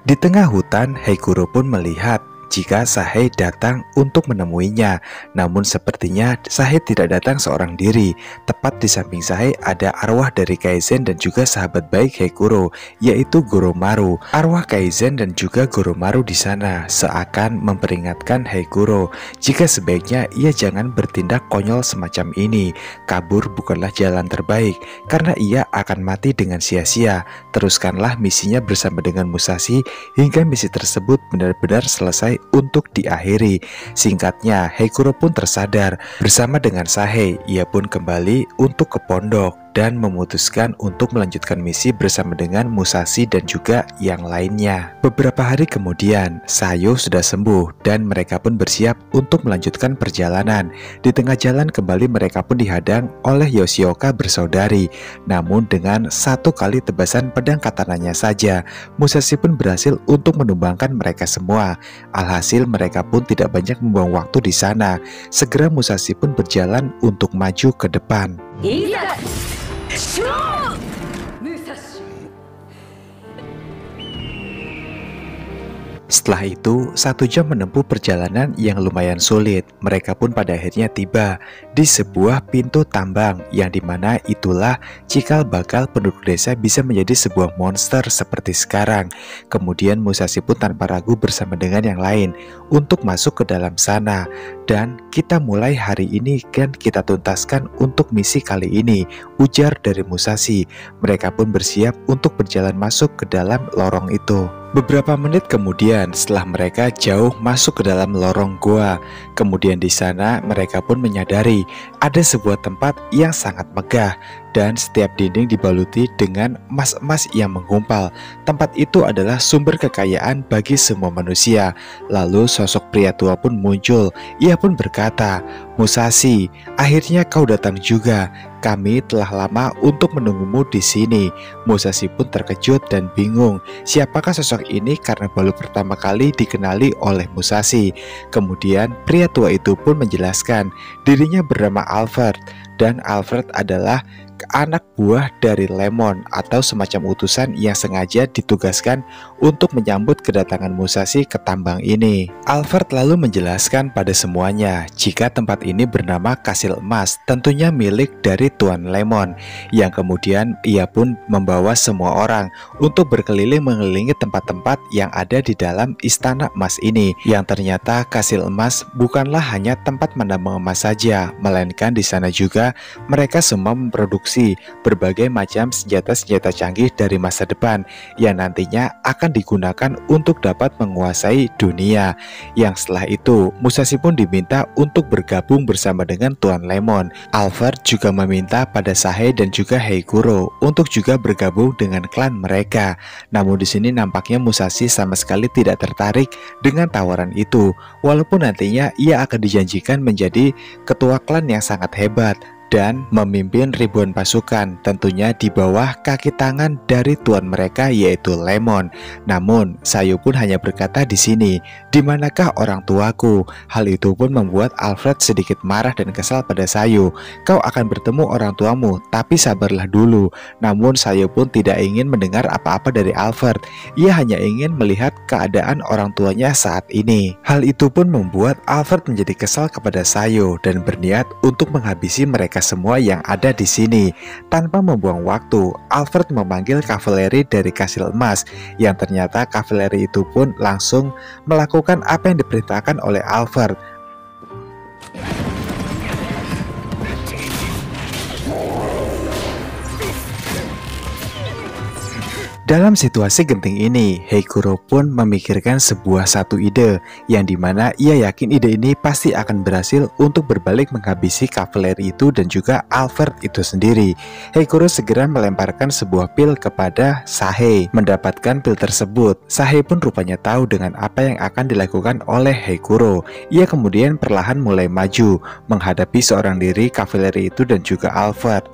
Di tengah hutan, Heikuro pun melihat jika Sahe datang untuk menemuinya. Namun sepertinya Sahe tidak datang seorang diri. Tepat di samping Sahe ada arwah dari Kaizen dan juga sahabat baik Heikuro, yaitu Goromaru. Arwah Kaizen dan juga Goromaru di sana seakan memperingatkan Heikuro jika sebaiknya ia jangan bertindak konyol semacam ini. Kabur bukanlah jalan terbaik karena ia akan mati dengan sia-sia. Teruskanlah misinya bersama dengan Musashi hingga misi tersebut benar-benar selesai selesai untuk diakhiri. Singkatnya, Heikuro pun tersadar. Bersama dengan Sahei, ia pun kembali untuk ke pondok dan memutuskan untuk melanjutkan misi bersama dengan Musashi dan juga yang lainnya. Beberapa hari kemudian, Sayo sudah sembuh dan mereka pun bersiap untuk melanjutkan perjalanan. Di tengah jalan kembali mereka pun dihadang oleh Yoshioka bersaudari. Namun dengan satu kali tebasan pedang katananya saja, Musashi pun berhasil untuk menumbangkan mereka semua. Alhasil mereka pun tidak banyak membuang waktu di sana. Segera Musashi pun berjalan untuk maju ke depan. Setelah itu, 1 jam menempuh perjalanan yang lumayan sulit. Mereka pun pada akhirnya tiba di sebuah pintu tambang, yang dimana itulah cikal bakal penduduk desa bisa menjadi sebuah monster seperti sekarang. Kemudian Musashi pun tanpa ragu bersama dengan yang lain untuk masuk ke dalam sana. Dan kita mulai hari ini kan kita tuntaskan untuk misi kali ini, ujar dari Musashi. Mereka pun bersiap untuk berjalan masuk ke dalam lorong itu. Beberapa menit kemudian, setelah mereka jauh masuk ke dalam lorong gua, kemudian di sana mereka pun menyadari ada sebuah tempat yang sangat megah dan setiap dinding dibaluti dengan emas-emas yang menggumpal. Tempat itu adalah sumber kekayaan bagi semua manusia. Lalu sosok pria tua pun muncul. Ia pun berkata, "Musashi, akhirnya kau datang juga. Kami telah lama untuk menunggumu di sini." Musashi pun terkejut dan bingung. Siapakah sosok ini karena baru pertama kali dikenali oleh Musashi. Kemudian pria tua itu pun menjelaskan dirinya bernama Alfred, dan Alfred adalah anak buah dari Lemon atau semacam utusan yang sengaja ditugaskan untuk menyambut kedatangan Musashi ke tambang ini. Alfred lalu menjelaskan pada semuanya jika tempat ini bernama Kastil Emas, tentunya milik dari Tuan Lemon, yang kemudian ia pun membawa semua orang untuk berkeliling mengelilingi tempat-tempat yang ada di dalam istana emas ini, yang ternyata Kastil Emas bukanlah hanya tempat menambang emas saja, melainkan di sana juga mereka semua memproduksi berbagai macam senjata-senjata canggih dari masa depan yang nantinya akan digunakan untuk dapat menguasai dunia. Yang setelah itu, Musashi pun diminta untuk bergabung bersama dengan Tuan Lemon. Alfred juga meminta pada Sahei dan juga Heikuro untuk juga bergabung dengan klan mereka. Namun di sini nampaknya Musashi sama sekali tidak tertarik dengan tawaran itu, walaupun nantinya ia akan dijanjikan menjadi ketua klan yang sangat hebat dan memimpin ribuan pasukan, tentunya di bawah kaki tangan dari tuan mereka yaitu Lemon. Namun Sayo pun hanya berkata di sini, "Di manakah orang tuaku?" Hal itu pun membuat Alfred sedikit marah dan kesal pada Sayo. "Kau akan bertemu orang tuamu, tapi sabarlah dulu." Namun Sayo pun tidak ingin mendengar apa-apa dari Alfred. Ia hanya ingin melihat keadaan orang tuanya saat ini. Hal itu pun membuat Alfred menjadi kesal kepada Sayo dan berniat untuk menghabisi mereka semua yang ada di sini. Tanpa membuang waktu, Alfred memanggil kavaleri dari Kastil Emas, yang ternyata kavaleri itu pun langsung melakukan apa yang diperintahkan oleh Alfred. Dalam situasi genting ini, Heikuro pun memikirkan satu ide, yang dimana ia yakin ide ini pasti akan berhasil untuk berbalik menghabisi kavaleri itu dan juga Alfred itu sendiri. Heikuro segera melemparkan sebuah pil kepada Sahei. Mendapatkan pil tersebut, Sahei pun rupanya tahu dengan apa yang akan dilakukan oleh Heikuro. Ia kemudian perlahan mulai maju, menghadapi seorang diri kavaleri itu dan juga Alfred.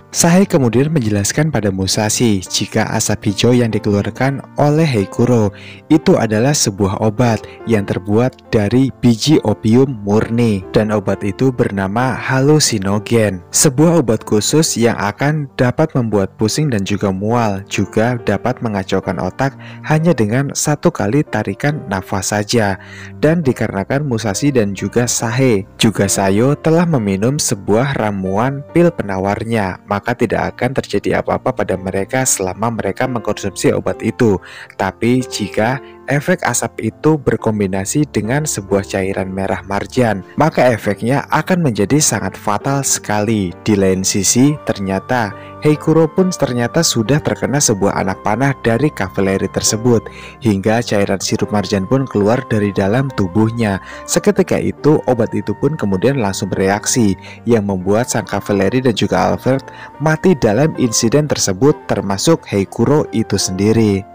Sahei kemudian menjelaskan pada Musashi jika asap hijau yang dikeluarkan oleh Heikuro itu adalah sebuah obat yang terbuat dari biji opium murni, dan obat itu bernama halusinogen, sebuah obat khusus yang akan dapat membuat pusing dan juga mual, juga dapat mengacaukan otak hanya dengan satu kali tarikan nafas saja. Dan dikarenakan Musashi dan juga Sahei juga Sayo telah meminum sebuah ramuan pil penawarnya, maka tidak akan terjadi apa-apa pada mereka selama mereka mengkonsumsi obat itu. Tapi jika efek asap itu berkombinasi dengan sebuah cairan merah marjan, maka efeknya akan menjadi sangat fatal sekali. Di lain sisi, ternyata Heikuro pun ternyata sudah terkena sebuah anak panah dari kavaleri tersebut, hingga cairan sirup marjan pun keluar dari dalam tubuhnya. Seketika itu, obat itu pun kemudian langsung bereaksi, yang membuat sang kavaleri dan juga Albert mati dalam insiden tersebut, termasuk Heikuro itu sendiri.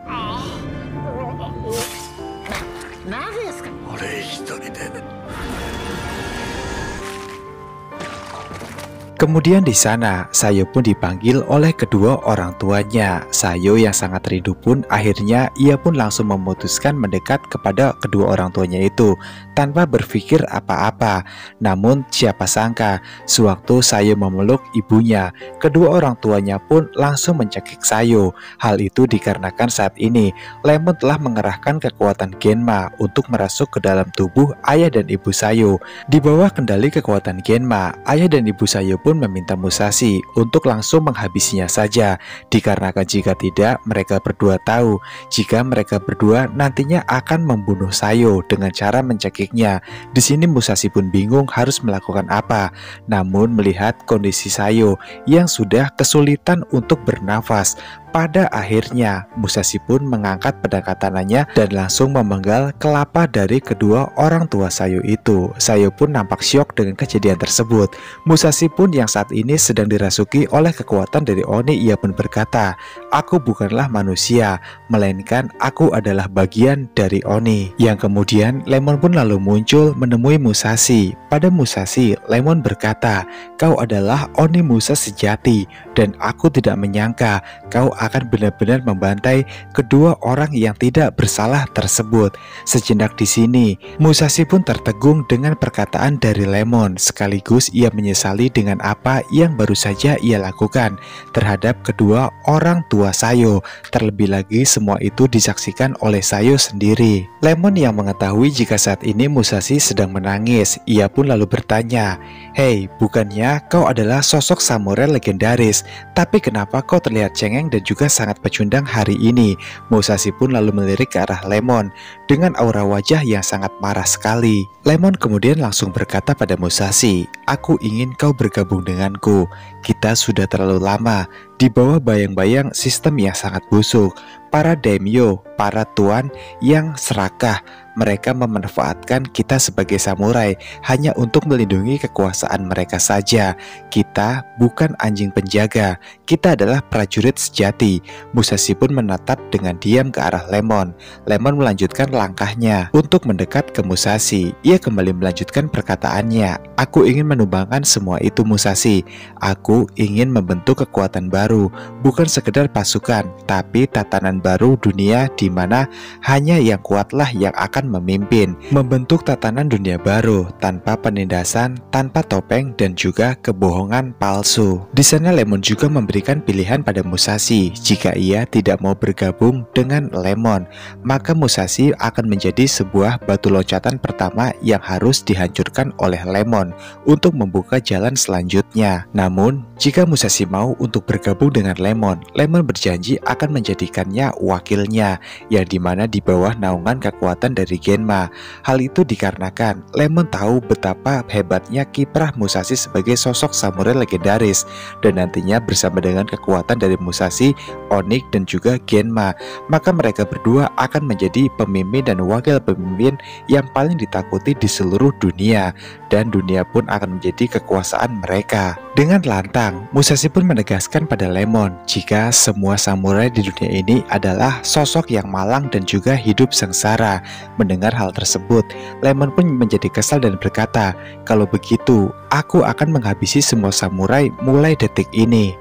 Kemudian di sana, Sayo pun dipanggil oleh kedua orang tuanya. Sayo yang sangat rindu pun akhirnya ia pun langsung memutuskan mendekat kepada kedua orang tuanya itu tanpa berpikir apa-apa. Namun siapa sangka, sewaktu Sayo memeluk ibunya, kedua orang tuanya pun langsung mencekik Sayo. Hal itu dikarenakan saat ini Lemon telah mengerahkan kekuatan Genma untuk merasuk ke dalam tubuh ayah dan ibu Sayo. Di bawah kendali kekuatan Genma, ayah dan ibu Sayo pun meminta Musashi untuk langsung menghabisinya saja, dikarenakan jika tidak mereka berdua tahu jika mereka berdua nantinya akan membunuh Sayo dengan cara mencekiknya. Di sini Musashi pun bingung harus melakukan apa. Namun melihat kondisi Sayo yang sudah kesulitan untuk bernafas, pada akhirnya Musashi pun mengangkat pedang katananya dan langsung memenggal kelapa dari kedua orang tua Sayo itu. Sayo pun nampak syok dengan kejadian tersebut. Musashi pun yang saat ini sedang dirasuki oleh kekuatan dari Oni, ia pun berkata, "Aku bukanlah manusia, melainkan aku adalah bagian dari Oni." Yang kemudian Lemon pun lalu muncul menemui Musashi. Pada Musashi, Lemon berkata, "Kau adalah Oni Musa sejati, dan aku tidak menyangka kau akan benar-benar membantai kedua orang yang tidak bersalah tersebut." Sejenak di sini, Musashi pun tertegun dengan perkataan dari Lemon, sekaligus ia menyesali dengan apa yang baru saja ia lakukan terhadap kedua orang tua Sayo. Terlebih lagi semua itu disaksikan oleh Sayo sendiri. Lemon yang mengetahui jika saat ini Musashi sedang menangis, ia pun lalu bertanya, "Hei, bukannya kau adalah sosok samurai legendaris, tapi kenapa kau terlihat cengeng dan juga sangat pecundang hari ini?" Musashi pun lalu melirik ke arah Lemon dengan aura wajah yang sangat marah sekali. Lemon kemudian langsung berkata pada Musashi, "Aku ingin kau bergabung denganku. Kita sudah terlalu lama di bawah bayang-bayang sistem yang sangat busuk. Para daimyo, para tuan yang serakah, mereka memanfaatkan kita sebagai samurai hanya untuk melindungi kekuasaan mereka saja. Kita bukan anjing penjaga, kita adalah prajurit sejati." Musashi pun menatap dengan diam ke arah Lemon. Lemon melanjutkan langkahnya untuk mendekat ke Musashi. Ia kembali melanjutkan perkataannya, "Aku ingin menumbangkan semua itu Musashi. Aku ingin membentuk kekuatan baru, bukan sekedar pasukan, tapi tatanan baru dunia di mana hanya yang kuatlah yang akan memimpin. Membentuk tatanan dunia baru tanpa penindasan, tanpa topeng dan juga kebohongan palsu." Di sana Lemon juga memberikan pilihan pada Musashi. Jika ia tidak mau bergabung dengan Lemon, maka Musashi akan menjadi sebuah batu loncatan pertama yang harus dihancurkan oleh Lemon untuk membuka jalan selanjutnya. Namun jika Musashi mau untuk bergabung dengan Lemon, Lemon berjanji akan menjadikannya wakilnya, yang dimana di bawah naungan kekuatan dari Genma. Hal itu dikarenakan Lemon tahu betapa hebatnya kiprah Musashi sebagai sosok samurai legendaris, dan nantinya bersama dengan kekuatan dari Musashi, Onyx dan juga Genma, maka mereka berdua akan menjadi pemimpin dan wakil pemimpin yang paling ditakuti di seluruh dunia, dan dunia pun akan menjadi kekuasaan mereka. Dengan lantang, Musashi pun menegaskan pada Lemon jika semua samurai di dunia ini adalah sosok yang malang dan juga hidup sengsara. Mendengar hal tersebut, Lemon pun menjadi kesal dan berkata, "Kalau begitu, aku akan menghabisi semua samurai mulai detik ini."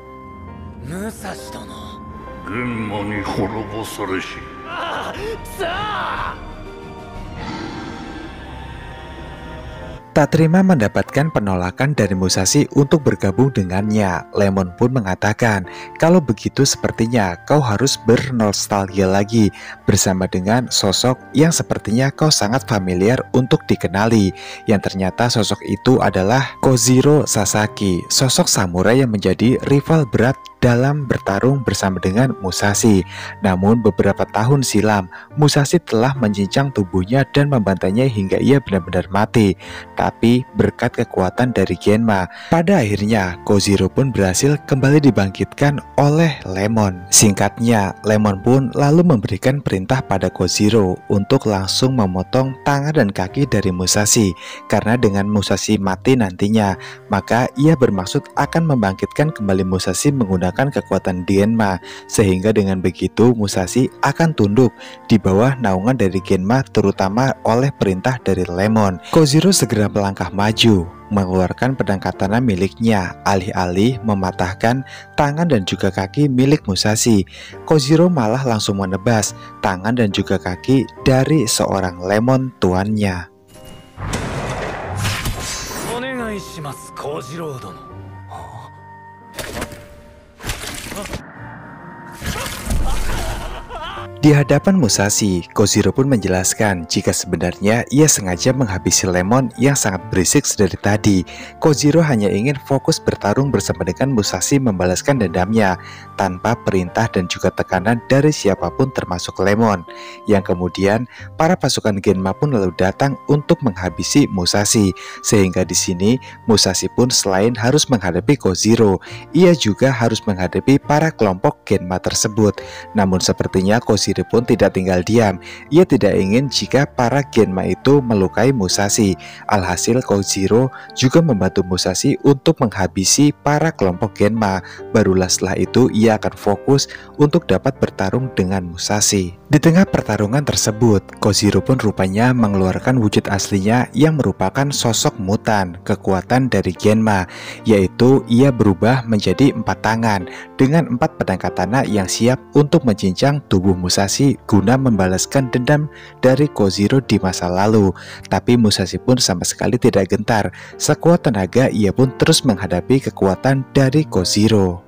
Tak terima mendapatkan penolakan dari Musashi untuk bergabung dengannya, Lemon pun mengatakan, "Kalau begitu sepertinya kau harus bernostalgia lagi bersama dengan sosok yang sepertinya kau sangat familiar untuk dikenali." Yang ternyata sosok itu adalah Kojiro Sasaki, sosok samurai yang menjadi rival berat dalam bertarung bersama dengan Musashi. Namun beberapa tahun silam, Musashi telah mencincang tubuhnya dan membantainya hingga ia benar-benar mati. Tapi berkat kekuatan dari Genma, pada akhirnya Kojiro pun berhasil kembali dibangkitkan oleh Lemon. Singkatnya, Lemon pun lalu memberikan perintah pada Kojiro untuk langsung memotong tangan dan kaki dari Musashi. Karena dengan Musashi mati nantinya, maka ia bermaksud akan membangkitkan kembali Musashi menggunakan kekuatan Genma, sehingga dengan begitu Musashi akan tunduk di bawah naungan dari Genma, terutama oleh perintah dari Lemon. Kojiro segera melangkah maju, mengeluarkan pedang katana miliknya, alih-alih mematahkan tangan dan juga kaki milik Musashi. Kojiro malah langsung menebas tangan dan juga kaki dari seorang Lemon tuannya. お願いします、小次郎殿。 Di hadapan Musashi, Kojiro pun menjelaskan jika sebenarnya ia sengaja menghabisi Lemon yang sangat berisik sedari tadi. Kojiro hanya ingin fokus bertarung bersama dengan Musashi membalaskan dendamnya tanpa perintah dan juga tekanan dari siapapun termasuk Lemon. Yang kemudian para pasukan Genma pun lalu datang untuk menghabisi Musashi. Sehingga di sini Musashi pun selain harus menghadapi Kojiro, ia juga harus menghadapi para kelompok Genma tersebut. Namun sepertinya Kojiro pun tidak tinggal diam. Ia tidak ingin jika para Genma itu melukai Musashi. Alhasil Kojiro juga membantu Musashi untuk menghabisi para kelompok Genma. Barulah setelah itu ia akan fokus untuk dapat bertarung dengan Musashi. Di tengah pertarungan tersebut, Kojiro pun rupanya mengeluarkan wujud aslinya yang merupakan sosok mutan kekuatan dari Genma, yaitu ia berubah menjadi 4 tangan dengan 4 pedang katana yang siap untuk mencincang tubuh Musashi guna membalaskan dendam dari Kojiro di masa lalu. Tapi Musashi pun sama sekali tidak gentar. Sekuat tenaga ia pun terus menghadapi kekuatan dari Kojiro.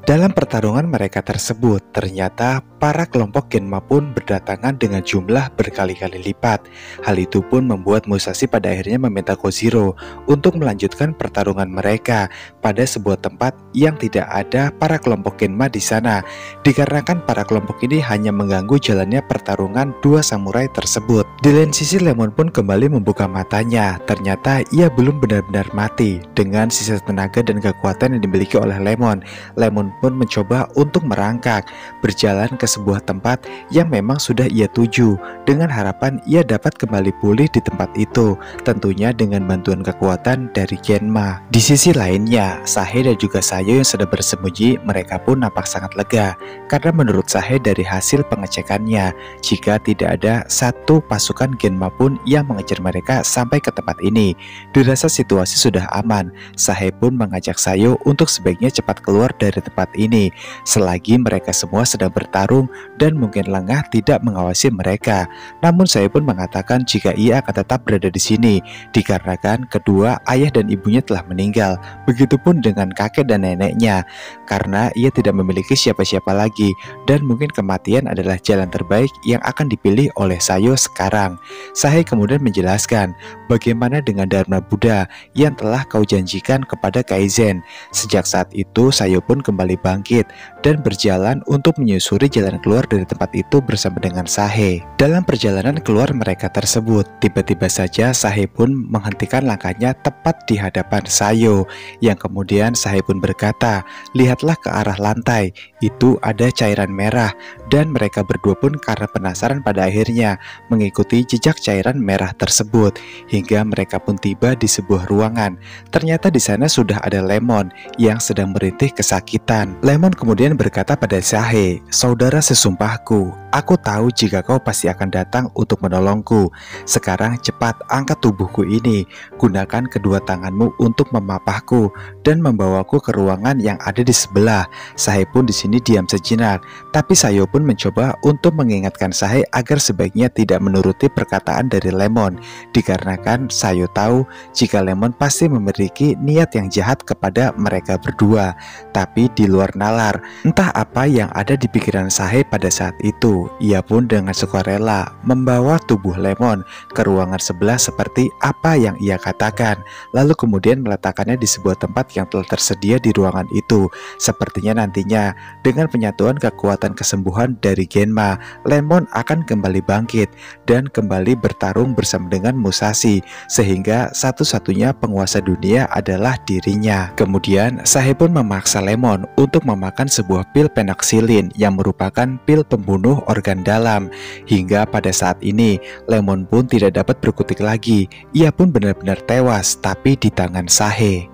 Dalam pertarungan mereka tersebut, ternyata para kelompok Genma pun berdatangan dengan jumlah berkali-kali lipat. Hal itu pun membuat Musashi pada akhirnya meminta Kojiro untuk melanjutkan pertarungan mereka pada sebuah tempat yang tidak ada para kelompok Genma di sana, dikarenakan para kelompok ini hanya mengganggu jalannya pertarungan dua samurai tersebut. Di lain sisi, Lemon pun kembali membuka matanya. Ternyata ia belum benar-benar mati. Dengan sisa tenaga dan kekuatan yang dimiliki oleh Lemon, Lemon pun mencoba untuk merangkak, berjalan ke sebuah tempat yang memang sudah ia tuju, dengan harapan ia dapat kembali pulih di tempat itu, tentunya dengan bantuan kekuatan dari Genma. Di sisi lainnya, Sahe dan juga Sayo yang sedang bersembunyi, mereka pun nampak sangat lega, karena menurut Sahe dari hasil pengecekannya, jika tidak ada satu pasukan Genma pun yang mengejar mereka sampai ke tempat ini. Dirasa situasi sudah aman, Sahe pun mengajak Sayo untuk sebaiknya cepat keluar dari tempat ini, selagi mereka semua sedang bertarung dan mungkin lengah tidak mengawasi mereka. Namun saya pun mengatakan jika ia akan tetap berada di sini, dikarenakan kedua ayah dan ibunya telah meninggal. Begitupun dengan kakek dan neneknya, karena ia tidak memiliki siapa-siapa lagi, dan mungkin kematian adalah jalan terbaik yang akan dipilih oleh Sayo sekarang. Sahe kemudian menjelaskan bagaimana dengan Dharma Buddha yang telah kau janjikan kepada Kaizen. Sejak saat itu Sayo pun kembali bangkit dan berjalan untuk menyusuri jalan keluar dari tempat itu bersama dengan Sahe. Dalam perjalanan keluar mereka tersebut, tiba-tiba saja Sahe pun menghentikan langkahnya tepat di hadapan Sayo, yang kemudian Sahe pun berkata, "Lihatlah ke arah lantai, itu ada cairan merah." Dan mereka berdua pun karena penasaran pada akhirnya mengikuti jejak cairan merah tersebut, hingga mereka pun tiba di sebuah ruangan. Ternyata di sana sudah ada Lemon yang sedang merintih kesakitan. Lemon kemudian berkata pada Sahe, "Saudara sesumpahku, aku tahu jika kau pasti akan datang untuk menolongku. Sekarang cepat angkat tubuhku ini, gunakan kedua tanganmu untuk memapahku dan membawaku ke ruangan yang ada di sebelah." Sahe pun di sini diam sejenak, tapi Sayo pun pun mencoba untuk mengingatkan Sahe agar sebaiknya tidak menuruti perkataan dari Lemon, dikarenakan Sayo tahu jika Lemon pasti memiliki niat yang jahat kepada mereka berdua. Tapi di luar nalar, entah apa yang ada di pikiran Sahe pada saat itu, ia pun dengan sukarela membawa tubuh Lemon ke ruangan sebelah seperti apa yang ia katakan, lalu kemudian meletakkannya di sebuah tempat yang telah tersedia di ruangan itu. Sepertinya nantinya dengan penyatuan kekuatan kesembuhan dari Genma, Lemon akan kembali bangkit dan kembali bertarung bersama dengan Musashi, sehingga satu-satunya penguasa dunia adalah dirinya. Kemudian Sahe pun memaksa Lemon untuk memakan sebuah pil penoksilin yang merupakan pil pembunuh organ dalam. Hingga pada saat ini Lemon pun tidak dapat berkutik lagi. Ia pun benar-benar tewas, tapi di tangan Sahe.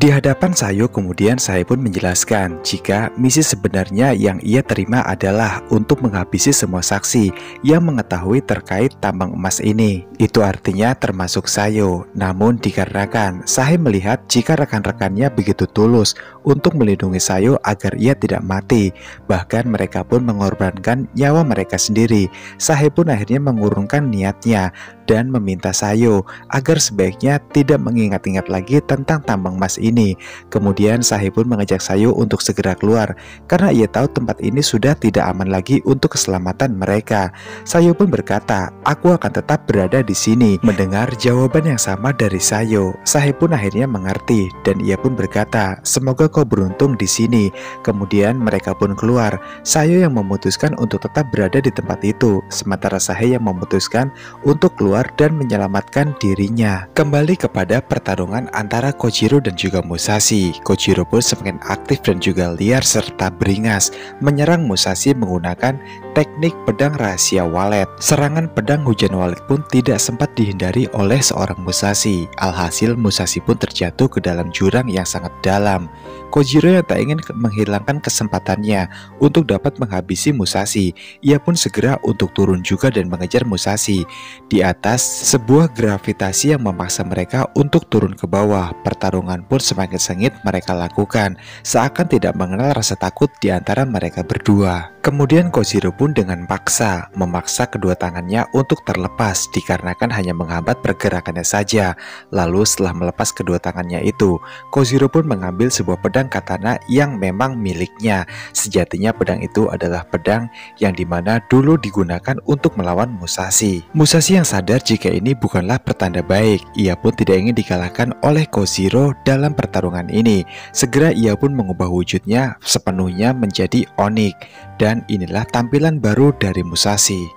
Di hadapan Sayo kemudian Sahe pun menjelaskan jika misi sebenarnya yang ia terima adalah untuk menghabisi semua saksi yang mengetahui terkait tambang emas ini. Itu artinya termasuk Sayo. Namun dikarenakan Sahe melihat jika rekan-rekannya begitu tulus untuk melindungi Sayo agar ia tidak mati, bahkan mereka pun mengorbankan nyawa mereka sendiri, Sahe pun akhirnya mengurungkan niatnya dan meminta Sayo agar sebaiknya tidak mengingat-ingat lagi tentang tambang emas ini. Kemudian Sahe pun mengajak Sayo untuk segera keluar karena ia tahu tempat ini sudah tidak aman lagi untuk keselamatan mereka. Sayo pun berkata, "Aku akan tetap berada di sini." Mendengar jawaban yang sama dari Sayo, Sahe pun akhirnya mengerti dan ia pun berkata, "Semoga kau beruntung di sini." Kemudian mereka pun keluar. Sayo yang memutuskan untuk tetap berada di tempat itu, sementara Sahe yang memutuskan untuk keluar dan menyelamatkan dirinya. Kembali kepada pertarungan antara Kojiro dan juga Musashi. Kojiro pun semakin aktif dan juga liar serta beringas menyerang Musashi menggunakan teknik pedang rahasia walet. Serangan pedang hujan walet pun tidak sempat dihindari oleh seorang Musashi. Alhasil Musashi pun terjatuh ke dalam jurang yang sangat dalam. Kojiro yang tak ingin menghilangkan kesempatannya untuk dapat menghabisi Musashi, ia pun segera untuk turun juga dan mengejar Musashi. Di atas, sebuah gravitasi yang memaksa mereka untuk turun ke bawah. Pertarungan pun semakin sengit mereka lakukan, seakan tidak mengenal rasa takut di antara mereka berdua. Kemudian Kojiro pun dengan paksa memaksa kedua tangannya untuk terlepas dikarenakan hanya menghambat pergerakannya saja. Lalu setelah melepas kedua tangannya itu, Kojiro pun mengambil sebuah pedang katana yang memang miliknya. Sejatinya pedang itu adalah pedang yang dimana dulu digunakan untuk melawan Musashi. Musashi yang sadar jika ini bukanlah pertanda baik, ia pun tidak ingin dikalahkan oleh Kojiro dalam pertarungan ini. Segera ia pun mengubah wujudnya sepenuhnya menjadi Onyx. Dan inilah tampilan baru dari Musashi.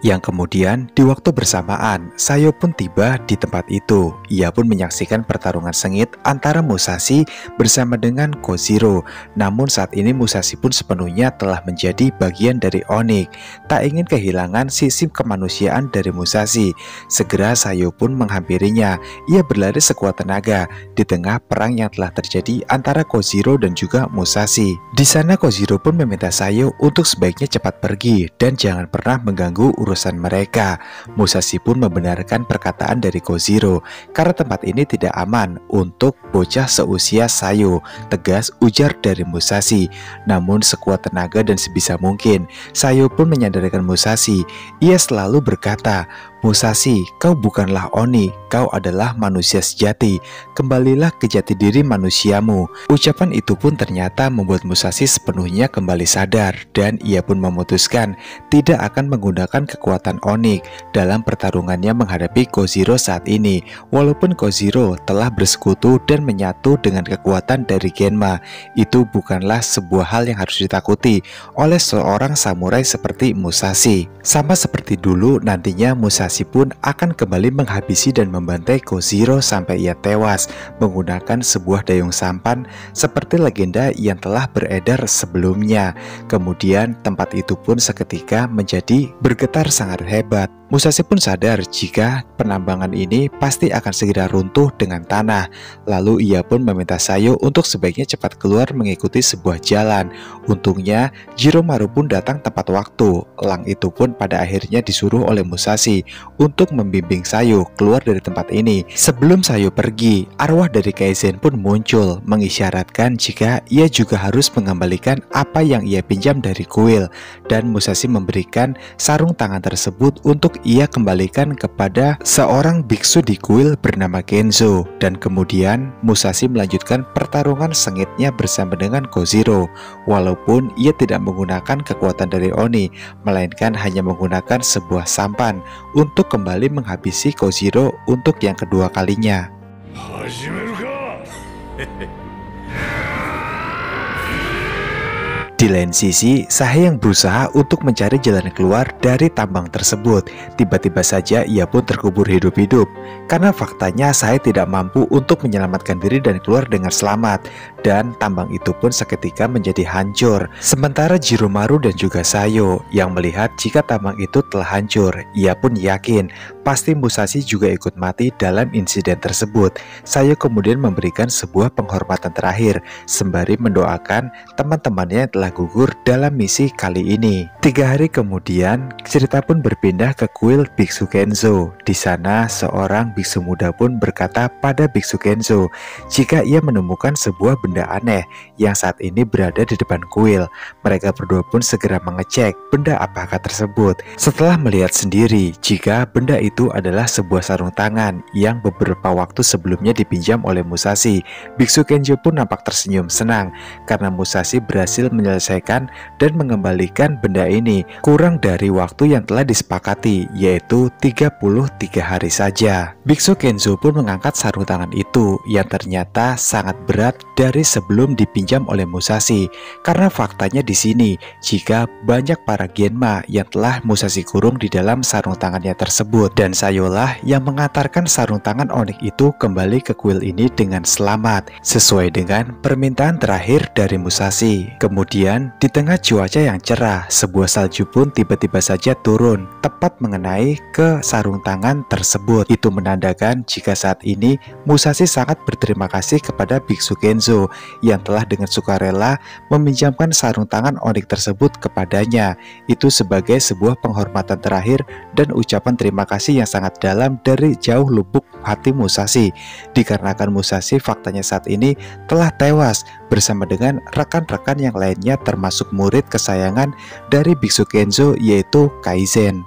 Yang kemudian di waktu bersamaan Sayo pun tiba di tempat itu. Ia pun menyaksikan pertarungan sengit antara Musashi bersama dengan Kojiro. Namun saat ini Musashi pun sepenuhnya telah menjadi bagian dari Onyx. Tak ingin kehilangan sisi kemanusiaan dari Musashi, segera Sayo pun menghampirinya. Ia berlari sekuat tenaga di tengah perang yang telah terjadi antara Kojiro dan juga Musashi. Di sana Kojiro pun meminta Sayo untuk sebaiknya cepat pergi dan jangan pernah mengganggu urusan mereka. Musashi pun membenarkan perkataan dari Kojiro karena tempat ini tidak aman untuk bocah seusia Sayo, tegas ujar dari Musashi. Namun sekuat tenaga dan sebisa mungkin Sayo pun menyadarkan Musashi. Ia selalu berkata, "Musashi, kau bukanlah Oni, kau adalah manusia sejati. Kembalilah ke jati diri manusiamu." Ucapan itu pun ternyata membuat Musashi sepenuhnya kembali sadar dan ia pun memutuskan tidak akan menggunakan kekuatan Onyx dalam pertarungannya menghadapi Kojiro saat ini. Walaupun Kojiro telah bersekutu dan menyatu dengan kekuatan dari Genma, itu bukanlah sebuah hal yang harus ditakuti oleh seorang samurai seperti Musashi. Sama seperti dulu, nantinya Musashi pun akan kembali menghabisi dan membantai Kojiro sampai ia tewas menggunakan sebuah dayung sampan seperti legenda yang telah beredar sebelumnya. Kemudian tempat itu pun seketika menjadi bergetar sangat hebat. Musashi pun sadar jika penambangan ini pasti akan segera runtuh dengan tanah. Lalu ia pun meminta Sayo untuk sebaiknya cepat keluar mengikuti sebuah jalan. Untungnya Jiromaru pun datang tepat waktu. Elang itu pun pada akhirnya disuruh oleh Musashi untuk membimbing Sayo keluar dari tempat ini. Sebelum Sayo pergi, arwah dari Kaizen pun muncul mengisyaratkan jika ia juga harus mengembalikan apa yang ia pinjam dari kuil, dan Musashi memberikan sarung tangan tersebut untuk ia kembalikan kepada seorang biksu di kuil bernama Kenzo. Dan kemudian Musashi melanjutkan pertarungan sengitnya bersama dengan Kojiro. Walaupun ia tidak menggunakan kekuatan dari Oni, melainkan hanya menggunakan sebuah sampan untuk kembali menghabisi Kojiro untuk yang kedua kalinya. Di lain sisi, Sahe yang berusaha untuk mencari jalan keluar dari tambang tersebut. Tiba-tiba saja ia pun terkubur hidup-hidup. Karena faktanya Sahe tidak mampu untuk menyelamatkan diri dan keluar dengan selamat. Dan tambang itu pun seketika menjadi hancur. Sementara Jiromaru dan juga Sayo yang melihat jika tambang itu telah hancur, ia pun yakin pasti Musashi juga ikut mati dalam insiden tersebut. Sayo kemudian memberikan sebuah penghormatan terakhir sembari mendoakan teman-temannya yang telah gugur dalam misi kali ini. 3 hari kemudian, cerita pun berpindah ke kuil Biksu Kenzo. Di sana, seorang biksu muda pun berkata pada Biksu Kenzo jika ia menemukan sebuah benda aneh yang saat ini berada di depan kuil. Mereka berdua pun segera mengecek benda apakah tersebut. Setelah melihat sendiri jika benda itu adalah sebuah sarung tangan yang beberapa waktu sebelumnya dipinjam oleh Musashi, Biksu Kenzo pun nampak tersenyum senang karena Musashi berhasil menyelesaikan dan mengembalikan benda ini kurang dari waktu yang telah disepakati, yaitu 33 hari saja. Biksu Kenzo pun mengangkat sarung tangan itu yang ternyata sangat berat dari sebelum dipinjam oleh Musashi, karena faktanya di sini jika banyak para Genma yang telah Musashi kurung di dalam sarung tangannya tersebut, dan Sayolah yang mengantarkan sarung tangan Onyx itu kembali ke kuil ini dengan selamat sesuai dengan permintaan terakhir dari Musashi. Kemudian di tengah cuaca yang cerah, sebuah salju pun tiba-tiba saja turun tepat mengenai ke sarung tangan tersebut. Itu menandakan jika saat ini Musashi sangat berterima kasih kepada Biksu Kenzo yang telah dengan sukarela meminjamkan sarung tangan Onyx tersebut kepadanya. Itu sebagai sebuah penghormatan terakhir dan ucapan terima kasih yang sangat dalam dari jauh lubuk hati Musashi, dikarenakan Musashi faktanya saat ini telah tewas bersama dengan rekan-rekan yang lainnya termasuk murid kesayangan dari Biksu Kenzo, yaitu Kaizen.